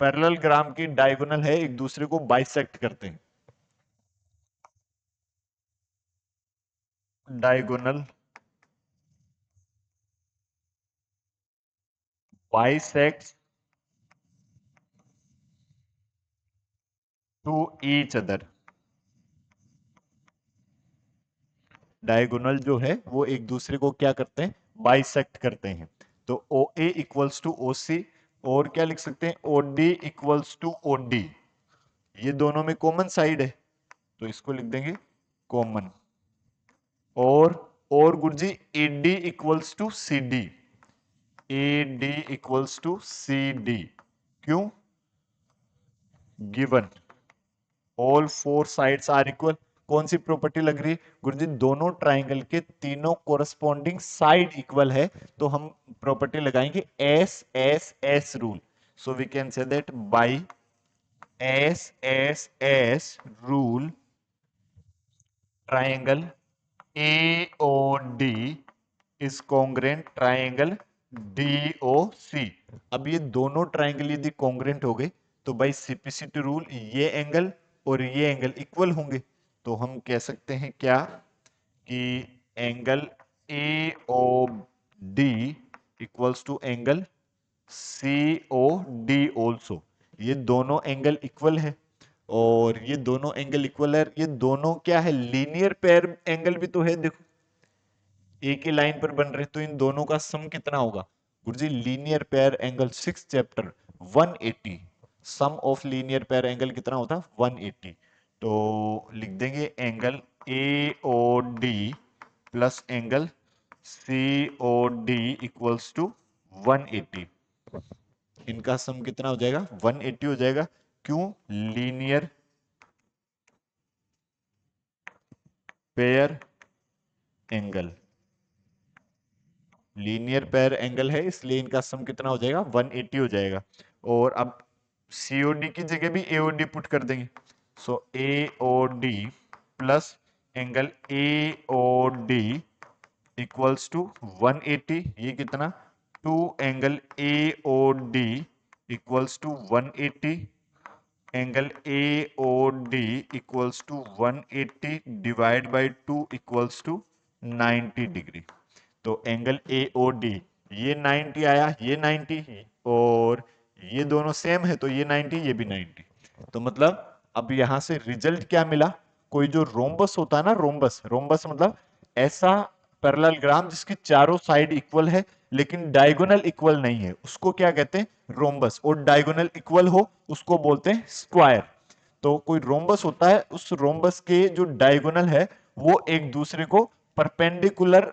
पैरेललोग्राम की डायगोनल है एक दूसरे को बाइसेक्ट करते हैं। Diagonal bisect to each other, diagonal जो है वो एक दूसरे को क्या करते हैं, बाइसेक्ट करते हैं। तो ओ ए इक्वल्स टू ओ सी, और क्या लिख सकते हैं, O D equals to O D, ये दोनों में कॉमन साइड है तो इसको लिख देंगे कॉमन। और गुरुजी A D equals to C D, A D equals to C D, क्यों, given all four sides are equal. कौन सी प्रॉपर्टी लग रही है गुरुजी, दोनों ट्राइंगल के तीनों कोरस्पॉन्डिंग साइड इक्वल है, तो हम प्रॉपर्टी लगाएंगे S S S rule. So we can say that by S S S rule triangle AOD is congruent triangle DOC। अब ये दोनों ट्राइंगल यदि कॉन्ग्रेंट हो गए तो भाई सिपिसिटी रूल, ये एंगल और ये एंगल इक्वल होंगे, तो हम कह सकते हैं क्या कि angle AOD equals to angle COD also, ये दोनों एंगल इक्वल है। और ये दोनों एंगल इक्वल है, ये दोनों क्या है, लीनियर पेयर एंगल भी तो है, देखो एक ही लाइन पर बन रहे, तो इन दोनों का सम कितना होगा गुरुजी, linear pair angle 6 chapter 180, sum of linear pair angle कितना होता है 180। तो लिख देंगे angle AOD plus angle COD equals to 180, इनका सम कितना हो जाएगा 180 हो जाएगा। क्यों, linear pair angle, linear pair angle है इसलिए इनका सम कितना हो जाएगा 180 हो जाएगा। और अब सीओडी की जगह भी एओडी पुट कर देंगे, so AOD plus angle AOD equals to 180, ये कितना 2 angle AOD equals to 180, angle AOD equals to 180 divide by 2 equals to 90 degree. तो एंगल AOD ये 90 आया, ये 90, और ये दोनों सेम है तो ये 90 ये भी 90। तो मतलब अब यहां से रिजल्ट क्या मिला, कोई जो रोम्बस होता है ना, रोम्बस, रोम्बस मतलब ऐसा पैरेललोग्राम जिसकी चारों साइड इक्वल है लेकिन डायगोनल इक्वल नहीं है, उसको क्या कहते हैं, रोम्बस। और डायगोनल इक्वल हो उसको बोलते हैं स्क्वायर। तो कोई रोम्बस होता है, उस रोम्बस के जो डायगोनल है वो एक दूसरे को परपेंडिकुलर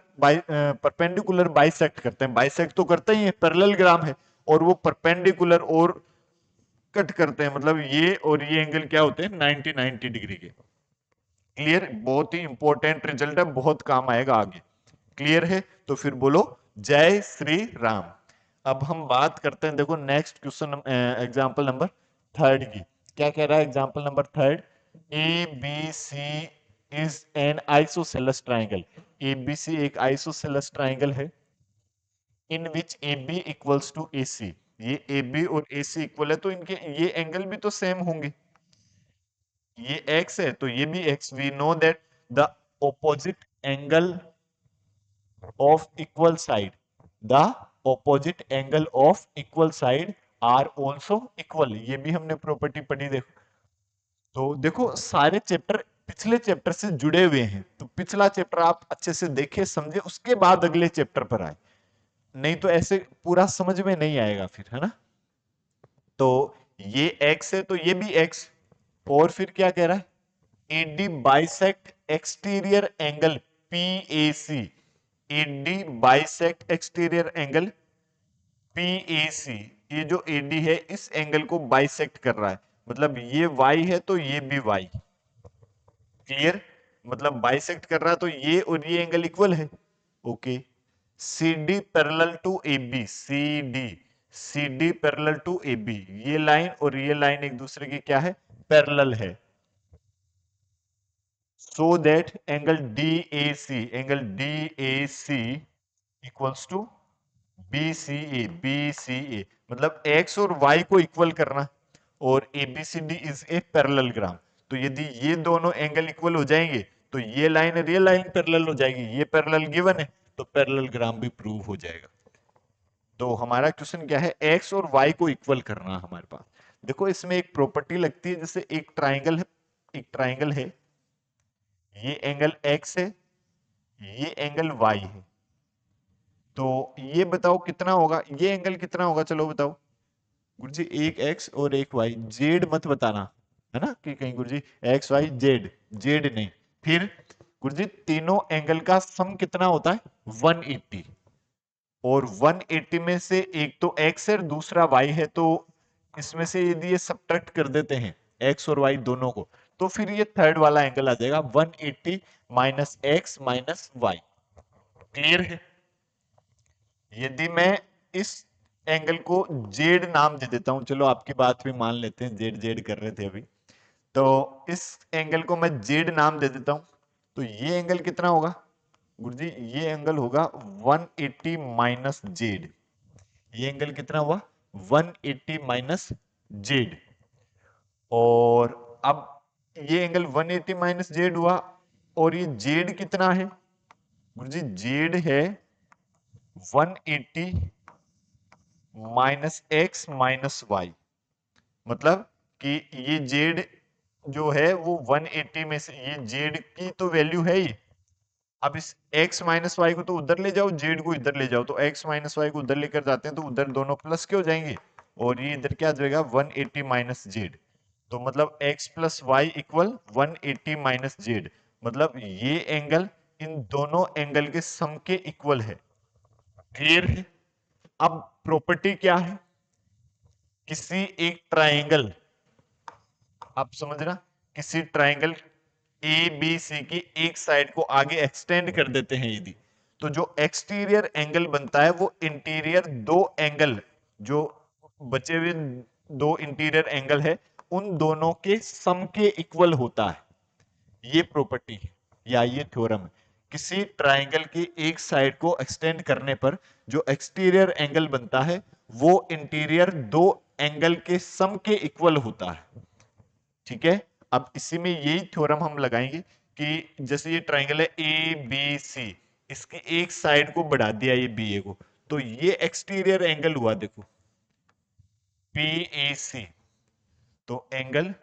बाइसेक्ट करते हैं, बाइसेक्ट तो करते ही है, पैरेललोग्राम है, और वो परपेंडिकुलर और कट करते हैं, मतलब ये और ये एंगल क्या होते हैं 90 90 डिग्री के। क्लियर, बहुत ही इंपॉर्टेंट रिजल्ट है, बहुत काम आएगा आगे। क्लियर है, तो फिर बोलो जय श्री राम। अब हम बात करते हैं, देखो next question, example number third की। क्या कह रहा है example number third, A B C is an isosceles triangle, ABC एक आइसोसेलेस ट्राइंगल है, in which A B equals to A C, ये ए बी और ए सी इक्वल है तो इनके ये एंगल भी तो सेम होंगे, ये x है तो ये भी x, we know that the opposite angle of equal side, the opposite angle of equal side are also equal, ये भी हमने प्रॉपर्टी पढ़ी। देखो तो देखो सारे चैप्टर पिछले चैप्टर से जुड़े हुए हैं, तो पिछला चैप्टर आप अच्छे से देखे समझे उसके बाद अगले चैप्टर पर आए, नहीं तो ऐसे पूरा समझ में नहीं आएगा फिर, है ना। तो ये x है तो ये भी x, और फिर क्या कह रहा है, AD bisect exterior angle PAC, AD bisect exterior angle PAC, ये जो एडी है इस एंगल को बाइसेक्ट कर रहा है, मतलब ये y है तो ये भी y, क्लियर, मतलब बाइसेक्ट कर रहा है तो ये और ये एंगल इक्वल है, okay. CD parallel to AB, CD parallel to AB, ये लाइन और ये लाइन एक दूसरे की क्या है, पैरेलल है, so that angle DAC equals to BCA, मतलब x और y को इक्वल करना, और ABCD इज ए पैरेललोग्राम, तो यदि ये दोनों एंगल इक्वल हो जाएंगे तो ये लाइन और ये लाइन पैरेलल हो जाएगी, ये पैरेलल गिवन है तो पैरेललोग्राम भी प्रूव हो जाएगा। तो हमारा क्वेश्चन क्या है, एक्स और वाई को इक्वल करना हमारे पास। देखो इसमें एक प्रॉपर्टी लगती है, जैसे एक ट्राइंगल है, ये एंगल एक्स है, ये एंगल वाई है, तो ये बताओ कितना होगा, ये एंगल कितना होगा, चलो बताओ गुरुजी। एक एक्स और एक वाई, जेड मत बताना, है ना, कि कहीं गुरुजी एक्स वाई जेड, जेड नहीं। फिर गुरुजी तीनों एंगल का सम कितना होता है, 180, और 180 में से एक तो x है दूसरा y है, तो इसमें से यदि ये सब्ट्रैक्ट कर देते हैं x और y दोनों को, तो फिर ये थर्ड वाला एंगल आ जाएगा 180 minus x minus y, clear है। यदि मैं इस एंगल को जेड नाम दे देता हूं, चलो आपकी बात भी मान लेते हैं, जेड जेड कर रहे थे अभी, तो इस एंगल को मैं जेड नाम दे देता हूं, तो ये एंगल कितना होगा गुरुजी, ये एंगल होगा 180 माइनस जेड, ये एंगल कितना हुआ 180 माइनस जेड, और अब ये एंगल 180 माइनस जेड हुआ, और ये जेड कितना है गुरुजी, जेड है 180 माइनस एक्स माइनस वाई, मतलब कि ये जेड जो है वो 180 में से, ये जेड की तो वैल्यू है ही, अब इस x माइनस वाई को तो उधर ले जाओ, जेड को इधर ले जाओ, तो x माइनस वाई को उधर लेकर जाते हैं तो उधर दोनों प्लस के हो जाएंगे, और ये इधर क्या आ जाएगा 180 माइनस जेड, तो मतलब x plus y equal 180 minus z, मतलब ये एंगल इन दोनों एंगल के सम के इक्वल है, क्लियर है। अब प्रॉपर्टी क्या है, किसी एक ट्राइंगल, आप समझना, किसी ट्राइंगल ए बी सी की एक साइड को आगे एक्सटेंड कर देते हैं यदि, तो जो एक्सटीरियर एंगल बनता है वो इंटीरियर दो एंगल, जो बचे हुए दो इंटीरियर एंगल है उन दोनों के सम के इक्वल होता है, ये प्रॉपर्टी है या ये थ्योरम है। किसी ट्राइंगल की एक साइड को एक्सटेंड करने पर जो एक्सटीरियर एंगल बनता है वो इंटीरियर दो एंगल के सम के इक्वल होता है, ठीक है। अब इसी में यही थ्योरम हम लगाएंगे कि जैसे ये ट्राइंगल है ए बी सी, इसकी एक साइड को बढ़ा दिया ये बी ए को, तो ये एक्सटीरियर एंगल हुआ देखो पी ए सी, तो angle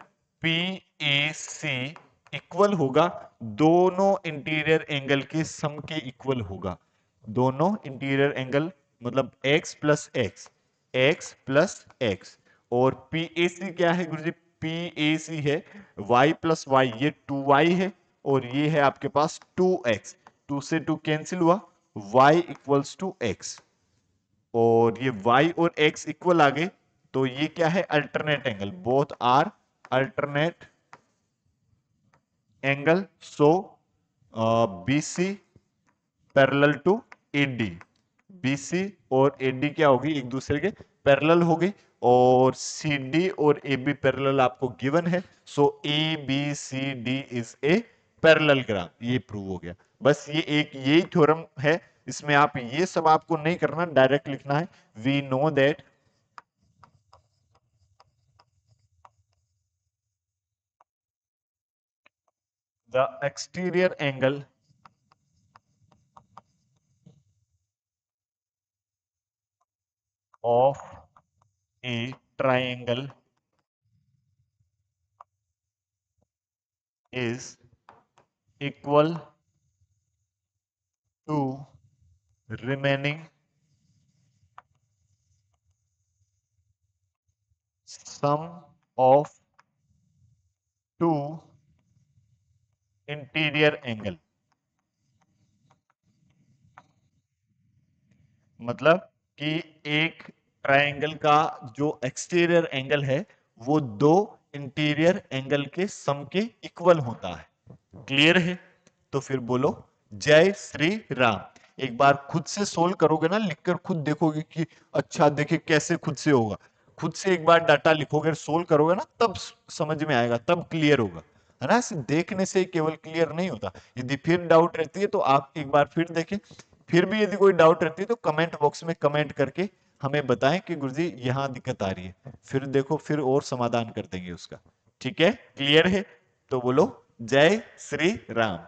P A C equal होगा दोनों इंटीरियर एंगल के सम के इक्वल होगा, दोनों इंटीरियर एंगल मतलब x plus x, x plus x, और पी ए सी क्या है गुरु जी, पी ए सी है y प्लस वाई, ये 2y है, और ये है आपके पास 2x, 2 से 2 कैंसिल हुआ, y इक्वल्स टू x, और ये y और x इक्वल आ गए, तो ये क्या है alternate angle, both are alternate angle, so BC parallel to AD, BC और AD क्या होगी एक दूसरे के पैरेलल होगी, और CD और AB पैरेलल आपको गिवन है, सो ABCD इज ए पैरेललोग्राम, ये प्रूव हो गया। बस ये एक यही थ्योरम है, इसमें आप ये सब आपको नहीं करना, डायरेक्ट लिखना है, we know that the exterior angle of a triangle is equal to remaining sum of two interior angle. मतलब कि एक ट्रायंगल का जो एक्सटीरियर एंगल है वो दो इंटीरियर एंगल के सम के इक्वल होता है। क्लियर है? तो फिर बोलो जय श्री राम। एक बार खुद से सोल्व करोगे ना, लिखकर खुद देखोगे कि अच्छा देखिए कैसे खुद से होगा। खुद से एक बार डाटा लिखोगे, सोल्व करोगे ना, तब समझ में आएगा, तब क्लियर होगा। है ना? सिर्फ देखने से केवल क्लियर नहीं होता। यदि फिर डाउट रहती है तो आप एक बार फिर देखें। फिर भी यदि कोई डाउट रहती है तो कमेंट बॉक्स में कमेंट करके हमें बताएं कि गुरुजी यहां दिक्कत आ रही है। फिर देखो, फिर और समाधान कर देंगे उसका। ठीक है? क्लियर है? तो बोलो जय श्री राम।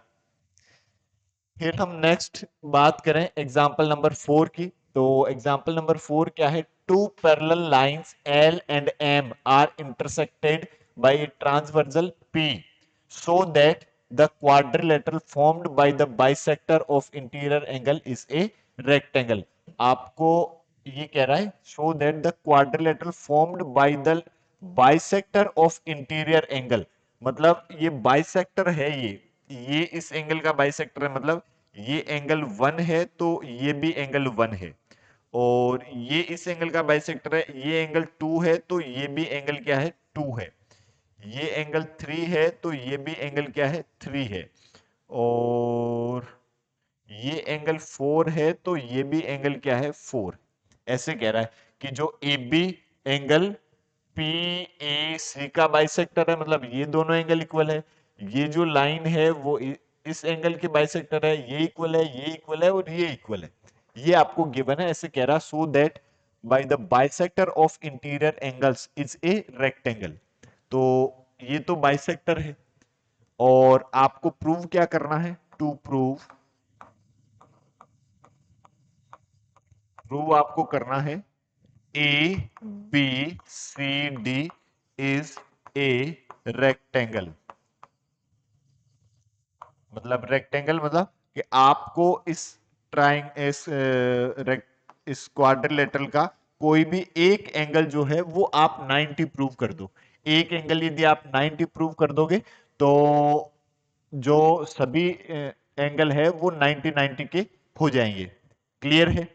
फिर हम नेक्स्ट बात करें एग्जाम्पल नंबर 4 की। तो एग्जाम्पल नंबर 4 क्या है? Two parallel lines L and M are intersected by transversal P so that the quadrilateral formed by the bisector of interior angle is a rectangle. आपको ये कह रहा है show that the quadrilateral formed by the bisector of interior angle. मतलब ये bisector है, ये इस एंगल का बाइसेक्टर है। मतलब ये एंगल 1 है तो ये भी एंगल 1 है, और ये इस एंगल का बाइसेक्टर है। ये एंगल 2 है तो ये भी एंगल क्या है? 2 है। ये एंगल 3 है तो ये भी एंगल क्या है? 3 है। और ये एंगल 4 है तो ये भी एंगल क्या है? 4। ऐसे कह रहा है कि जो A B angle P A C का बाइसेक्टर है, मतलब ये दोनों एंगल इक्वल है। ये जो लाइन है वो इस एंगल के बाइसेक्टर है। ये इक्वल है, ये इक्वल है और ये इक्वल है। ये आपको गिवन है। ऐसे कह रहा so that bye the bisector of interior angles is a rectangle. तो ये तो बाइसेक्टर है, और आपको प्रूव क्या करना है? टू प्रूव, प्रूव आपको करना है A B C D is a rectangle. मतलब रेक्टेंगल मतलब कि आपको इस इस क्वाड्रिलेटरल का कोई भी एक एंगल जो है वो आप 90 प्रूव कर दो। एक एंगल यदि आप 90 प्रूव कर दोगे तो जो सभी एंगल है वो 90 90 के हो जाएंगे। क्लियर है?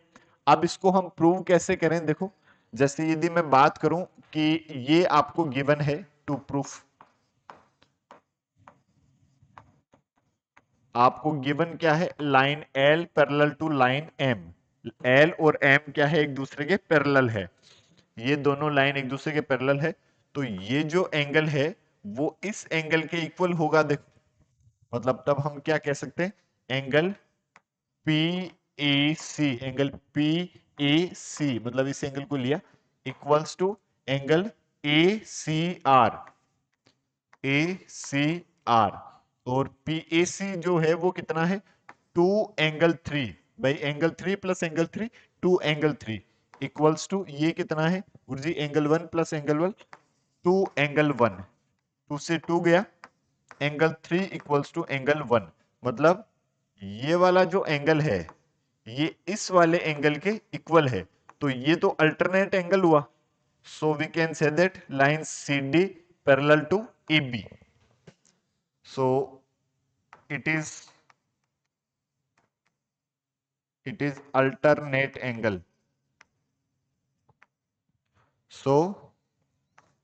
अब इसको हम प्रूव कैसे करें? देखो, जैसे यदि मैं बात करूं कि ये आपको गिवन है टू प्रूफ, आपको गिवन क्या है? Line L parallel to line M. L और एम क्या है? एक दूसरे के पैरेलल है। ये दोनों लाइन एक दूसरे के पैरेलल है, तो ये जो एंगल है वो इस एंगल के इक्वल होगा। देखो, मतलब तब हम क्या कह सकते हैं? Angle P A C, angle P A C मतलब इस एंगल को लिया equals to angle A C R, A C R. और पी ए सी जो है वो कितना है? 2 एंगल 3। भाई angle 3 plus angle 3, 2 angle 3 equals to ये कितना है गुरुजी? Angle 1 plus angle 1, 2 angle 1। 2 से 2 गया, एंगल 3 इक्वल्स टू एंगल 1। मतलब ये वाला जो एंगल है ये इस वाले एंगल के इक्वल है, तो ये तो अल्टरनेट एंगल हुआ। So we can say that line C D parallel to A B. So it is alternate angle. So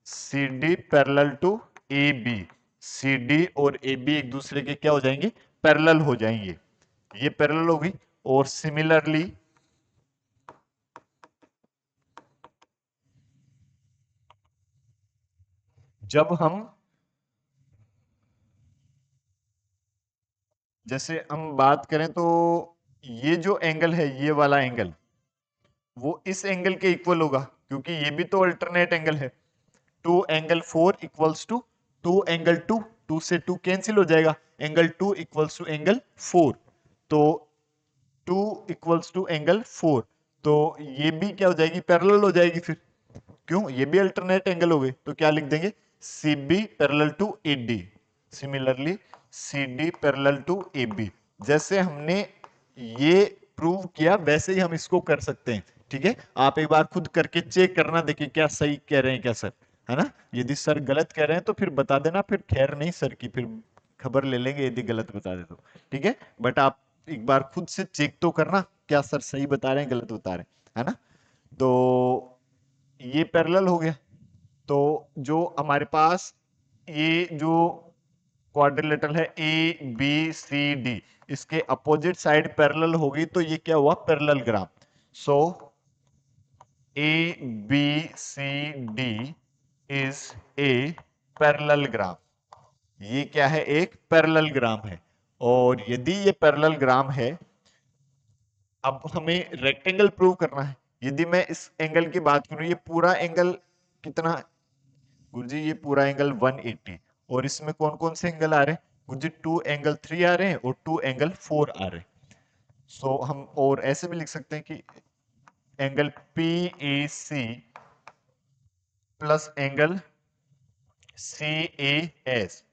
CD parallel to AB, CD और AB एक दूसरे के क्या हो जाएंगे? पैरेलल हो जाएंगे। ये पैरेलल होगी। और सिमिलरली जब हम जैसे हम बात करें तो ये जो एंगल है, ये वाला एंगल वो इस एंगल के इक्वल होगा, क्योंकि ये भी तो अल्टरनेट एंगल है। 2 एंगल 4 इक्वल्स टू 2 एंगल 2, 2 से 2 कैंसिल हो जाएगा, एंगल 2 इक्वल्स टू एंगल 4। तो 2 इक्वल्स टू एंगल 4, तो ये भी क्या हो जाएगी? पैरेलल हो जाएगी फिर। क्यों, ये भी अल्टरनेट एंगल हो गए, तो क्या लिख देंगे, C B parallel to A D, similarly C D parallel to A B. जैसे हमने ये प्रूव किया वैसे ही हम इसको कर सकते हैं। ठीक है, आप एक बार खुद करके चेक करना, देखिए क्या सही कह रहे हैं क्या सर, है ना। यदि सर गलत कह रहे हैं तो फिर बता देना, फिर खैर नहीं सर की फिर खबर ले लेंगे यदि गलत बता दे तो। ठीक है, बट आप एक बार खुद से चेक तो करना क्या सर सही बता रहे हैं गलत बता रहे हैं, है ना। तो ये पैरेलल हो गया। तो जो हमारे पास ये जो क्वाड्रिलेटरल है ए बी सी डी, इसके अपोजिट साइड पैरेलल होगी तो ये क्या हुआ, parallelogram. So A B C D is a parallelogram. ये क्या है, एक पैरेललोग्राम है। और यदि ये पैरेललोग्राम है, अब हमें रेक्टेंगल प्रूव करना है। यदि मैं इस एंगल की बात करूं, ये पूरा एंगल कितना, गुरुजी ये पूरा एंगल 180, और इसमें कौन कौन से एंगल आ रहे हैं गुरुजी, 2 एंगल 3 आ रहे हैं और 2 एंगल 4 आ रहे हैं। सो हम और ऐसे भी लिख सकते हैं कि angle P A C plus angle C A S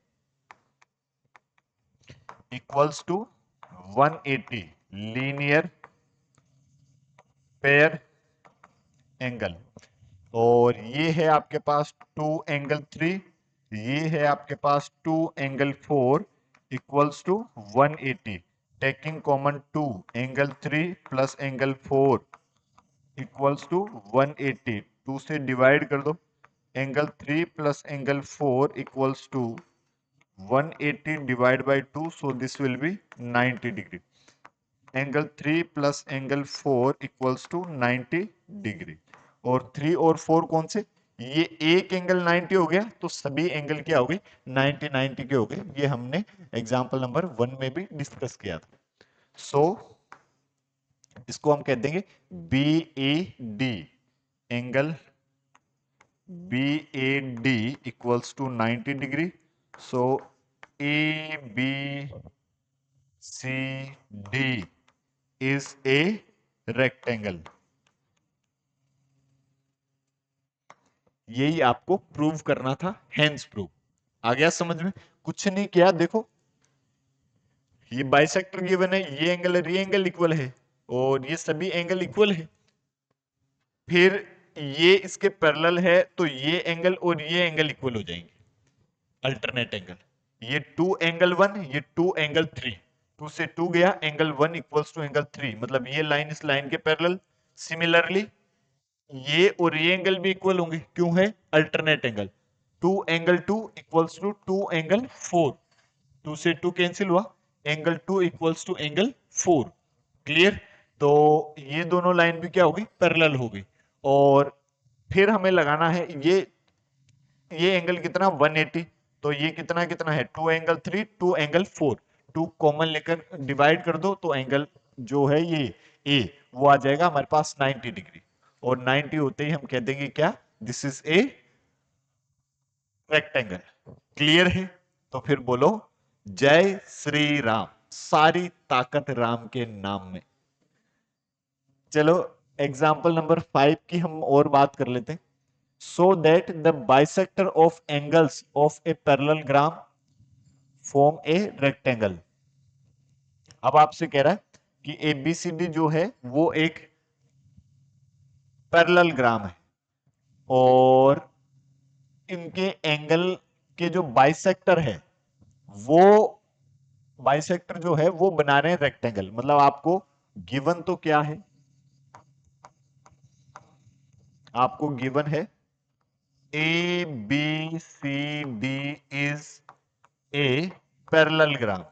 equals to 180 linear pair angle. और ये है आपके पास 2 एंगल 3, ये है आपके पास 2 angle 4 equals to 180, taking common 2 angle 3 plus angle 4 equals to 180, 2 से डिवाइड कर दो, angle 3 plus angle 4 equals to 180 divide by 2, so this will be 90 degree. Angle 3 plus angle 4 equals to 90 degree. और 3 और 4 कौन से, ये एक एंगल 90 हो गया, तो सभी एंगल क्या हो गए, 90 90 के हो गए। ये हमने एग्जांपल नंबर 1 में भी डिस्कस किया था। सो इसको हम कह देंगे B A D, angle B A D equals to 90 degree. So A B C D is a rectangle. यही आपको प्रूव करना था, हेंस प्रूव। आ गया समझ में, कुछ नहीं किया। देखो ये बाइसेक्टर गिवन है, ये एंगल री एंगल इक्वल है और ये सभी एंगल इक्वल है। फिर ये इसके पैरेलल है तो ये एंगल और ये एंगल इक्वल हो जाएंगे, अल्टरनेट एंगल। ये 2 एंगल 1, ये 2 एंगल 3, 2 से 2 गया, एंगल 1 इक्वल्स टू एंगल 3, मतलब ये लाइन इस लाइन के पैरेलल। सिमिलरली ये और ये एंगल भी इक्वल होंगे, क्यों है, alternate angle. 2 angle 2 equals to 2 angle 4, 2 से 2 कैंसिल हुआ, angle 2 equals to angle 4। Clear. तो ये दोनों लाइन भी क्या होगी, पैरेलल होगी। और फिर हमें लगाना है ये एंगल कितना 180, तो ये कितना कितना है 2 एंगल 3 2 एंगल 4, 2 कॉमन लेकर डिवाइड कर दो तो एंगल जो है ये ए वो आ जाएगा हमारे पास 90 डिग्री। और 90 होते ही हम कह देंगे क्या, this is a rectangle. Clear है। तो फिर बोलो जय श्री राम, सारी ताकत राम के नाम में। चलो एग्जाम्पल नंबर 5 की हम और बात कर लेते हैं। so that the bisector of angles of a parallelogram form a rectangle। अब आपसे कह रहा है कि ABCD जो है वो एक पैरेललोग्राम है और इनके एंगल के जो बाइसेक्टर है वो बाइसेक्टर जो है वो बना रहे हैं रेक्टेंगल। मतलब आपको गिवन तो क्या है, आपको गिवन है A B C D is a parallelogram.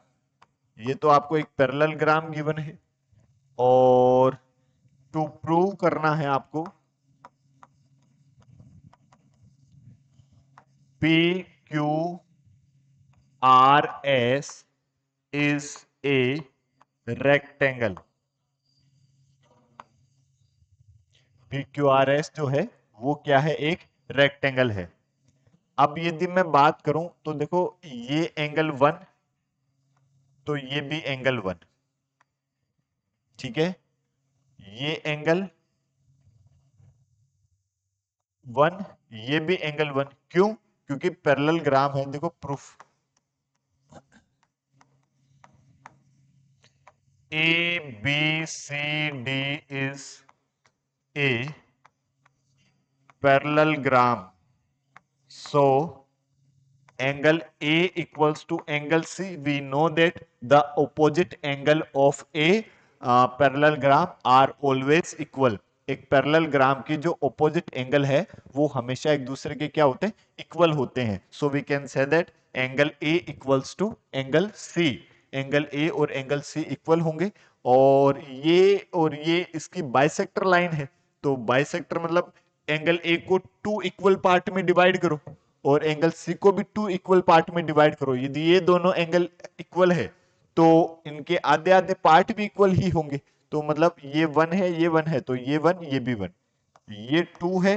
ये तो आपको एक पैरेललोग्राम गिवन है और टू प्रूव करना है आपको P Q R S is a rectangle. P Q R S जो है वो क्या है, एक रेक्टेंगल है। अब यदि मैं बात करूं तो देखो ये एंगल 1 तो ये भी एंगल 1, ठीक है। ये एंगल वन, ये भी एंगल वन। क्यों? क्योंकि पैरेललोग्राम है। देखो proof, A B C D is a parallelogram, so angle A equals to angle C. We know that the opposite angle of a parallelogram are always equal. एक parallelogram की जो opposite angle है वो हमेशा एक दूसरे के क्या होते हैं? इक्वल होते हैं. So we can say that angle A equals to angle C. Angle A और एंगल C इक्वल होंगे और ये इसकी बाइसेक्टर लाइन है. तो बाइसेक्टर मतलब एंगल A को टू इक्वल पार्ट में डिवाइड करो और एंगल सी को भी टू इक्वल पार्ट में डिवाइड करो. यदि ये दोनों एंगल इक्वल है तो इनके आधे आधे पार्ट भी इक्वल ही होंगे. तो मतलब ये वन है, ये वन है, तो ये वन, ये भी वन. ये टू है,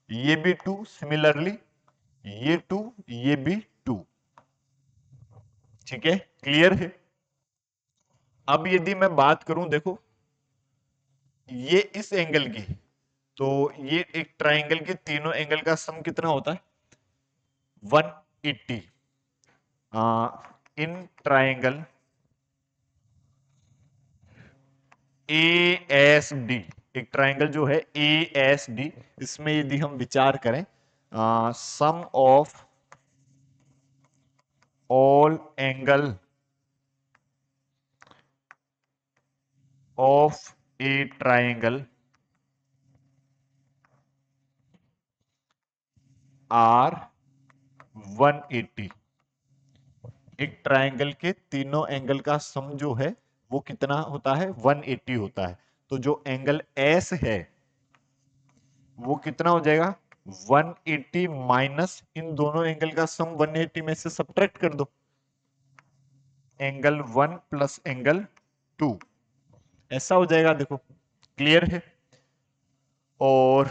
ये भी टू. सिमिलरली ये टू, ये भी टू. ठीक है, क्लियर है. अब यदि मैं बात करूं, देखो ये इस एंगल की, तो ये एक ट्राइंगल के तीनों एंगल का सम कितना होता है? 180. इन ट्राइंगल ए एस डी, एक ट्राइंगल जो है ए एस डी, इसमें यदि हम विचार करें, sum of all angle of a triangle are 180. एक ट्राइंगल के तीनों एंगल का सम जो है वो कितना होता है? 180 होता है. तो जो एंगल एस है वो कितना हो जाएगा? 180 माइनस इन दोनों एंगल का सम 180 में से सब्ट्रैक्ट कर दो. एंगल 1 प्लस एंगल 2, ऐसा हो जाएगा. देखो क्लियर है. और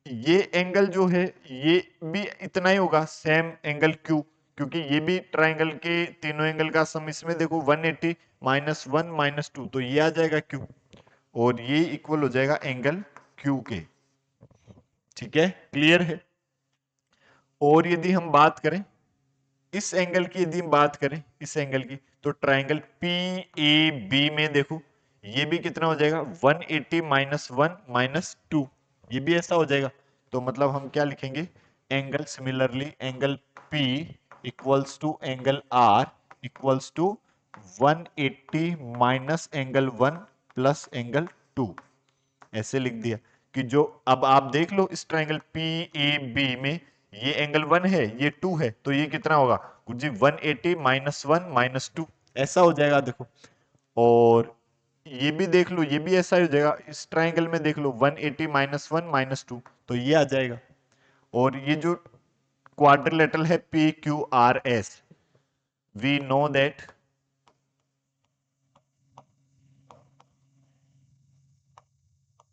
ये एंगल जो है ये भी इतना ही होगा, सेम एंगल क्यू, क्योंकि ये भी ट्राइंगल के तीनों एंगल का सम. इसमें देखो 180 माइनस 1 माइनस 2, तो ये आ जाएगा क्यू और ये इक्वल हो जाएगा एंगल क्यू के. ठीक है, क्लियर है. और यदि हम बात करें इस एंगल की, यदि हम बात करें इस एंगल की, तो ट्राइंगल पी ए बी में देखो ये भी कितना हो जाएगा? 180 माइनस 1 माइनस 2, ये भी ऐसा हो जाएगा. तो मतलब हम क्या लिखेंगे? Angle, similarly angle P equals to angle R equals to 180 minus angle 1 plus angle 2. ऐसे लिख दिया कि जो, अब आप देख लो इस ट्राइंगल पी ए बी में ये एंगल 1 है, ये 2 है, तो ये कितना होगा जी? 180 माइनस 1 माइनस 2, ऐसा हो जाएगा. देखो और ये भी देख लो, ये भी ऐसा हो जाएगा. इस ट्राइंगल में देख लो 180 माइनस 1 माइनस 2, तो ये आ जाएगा. और ये जो क्वाड्रिलेटरल है P Q R S, we know that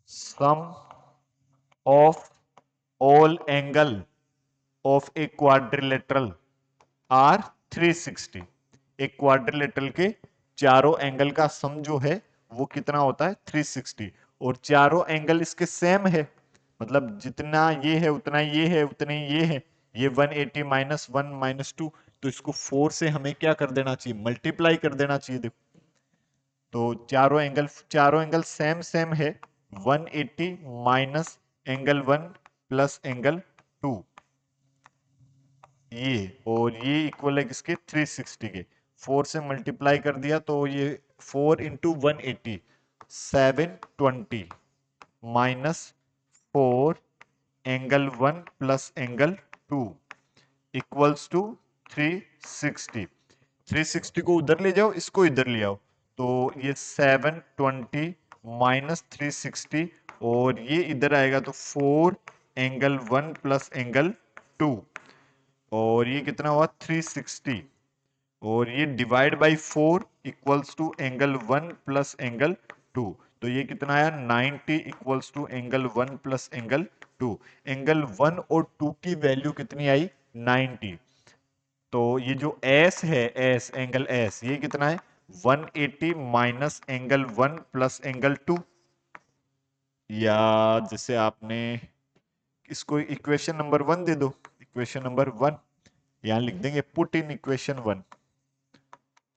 sum of all angle of a quadrilateral are 360. एक क्वाड्रिलेटरल के चारों एंगल का सम जो है वो कितना होता है? 360. और चारों एंगल इसके सेम है, मतलब जितना ये है उतना ये है, उतने ये है. ये 180 माइनस 1 माइनस 2, तो इसको 4 से हमें क्या कर देना चाहिए? मल्टीप्लाई कर देना चाहिए. देखो तो चारों एंगल सेम सेम है. 180 माइनस एंगल 1 प्लस एंगल 2, ये और ये इक्वल है किसके? 360 के. 4 से मल्टीप्लाई कर दिया तो ये 4 into 180, 720 minus 4 angle 1 plus angle 2 equals to 360. 360 को उधर ले जाओ, इसको इधर ले आओ, तो ये 720 माइनस 360 और ये इधर आएगा तो 4 एंगल 1 प्लस एंगल 2, और ये कितना हुआ? 360. और ये divide by 4 equals to angle 1 plus angle 2, तो ये कितना आया? 90 equals to angle 1 plus angle 2. Angle 1 और 2 की वैल्यू कितनी आई? 90. तो ये जो एस है, एस एंगल एस, ये कितना है? 180 माइनस एंगल 1 प्लस एंगल 2. या जैसे आपने इसको इक्वेशन नंबर 1 दे दो, इक्वेशन नंबर 1 यहां लिख देंगे, put in equation 1,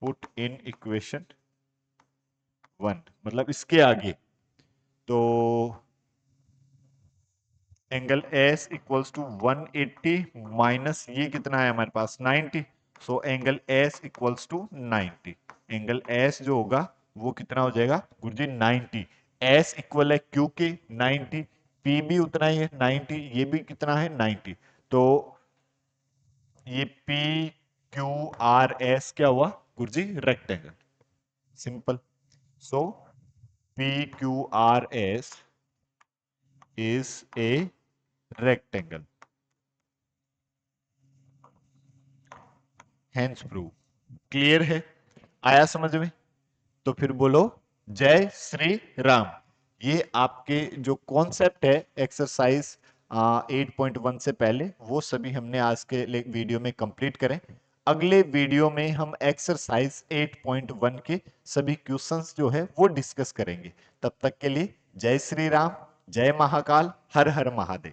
put in equation 1 मतलब इसके आगे, तो angle S equals to 180 minus ये कितना है हमारे पास 90, so angle S equals to 90, angle S जो होगा वो कितना हो जाएगा गुरुजी 90, एस इक्वल है क्यू के 90, पी भी उतना ही है 90, ये भी कितना है 90, तो ये पी क्यू आर एस क्या हुआ गुरुजी rectangle, simple, so P Q R S is a rectangle, hence prove, clear है, आया समझ में, तो फिर बोलो जय श्री राम। ये आपके जो कॉन्सेप्ट है एक्सरसाइज 8.1 से पहले वो सभी हमने आज के वीडियो में कंप्लीट करें। अगले वीडियो में हम एक्सरसाइज 8.1 के सभी क्वेश्चंस जो है वो डिस्कस करेंगे। तब तक के लिए जय श्री राम, जय महाकाल, हर हर महादेव।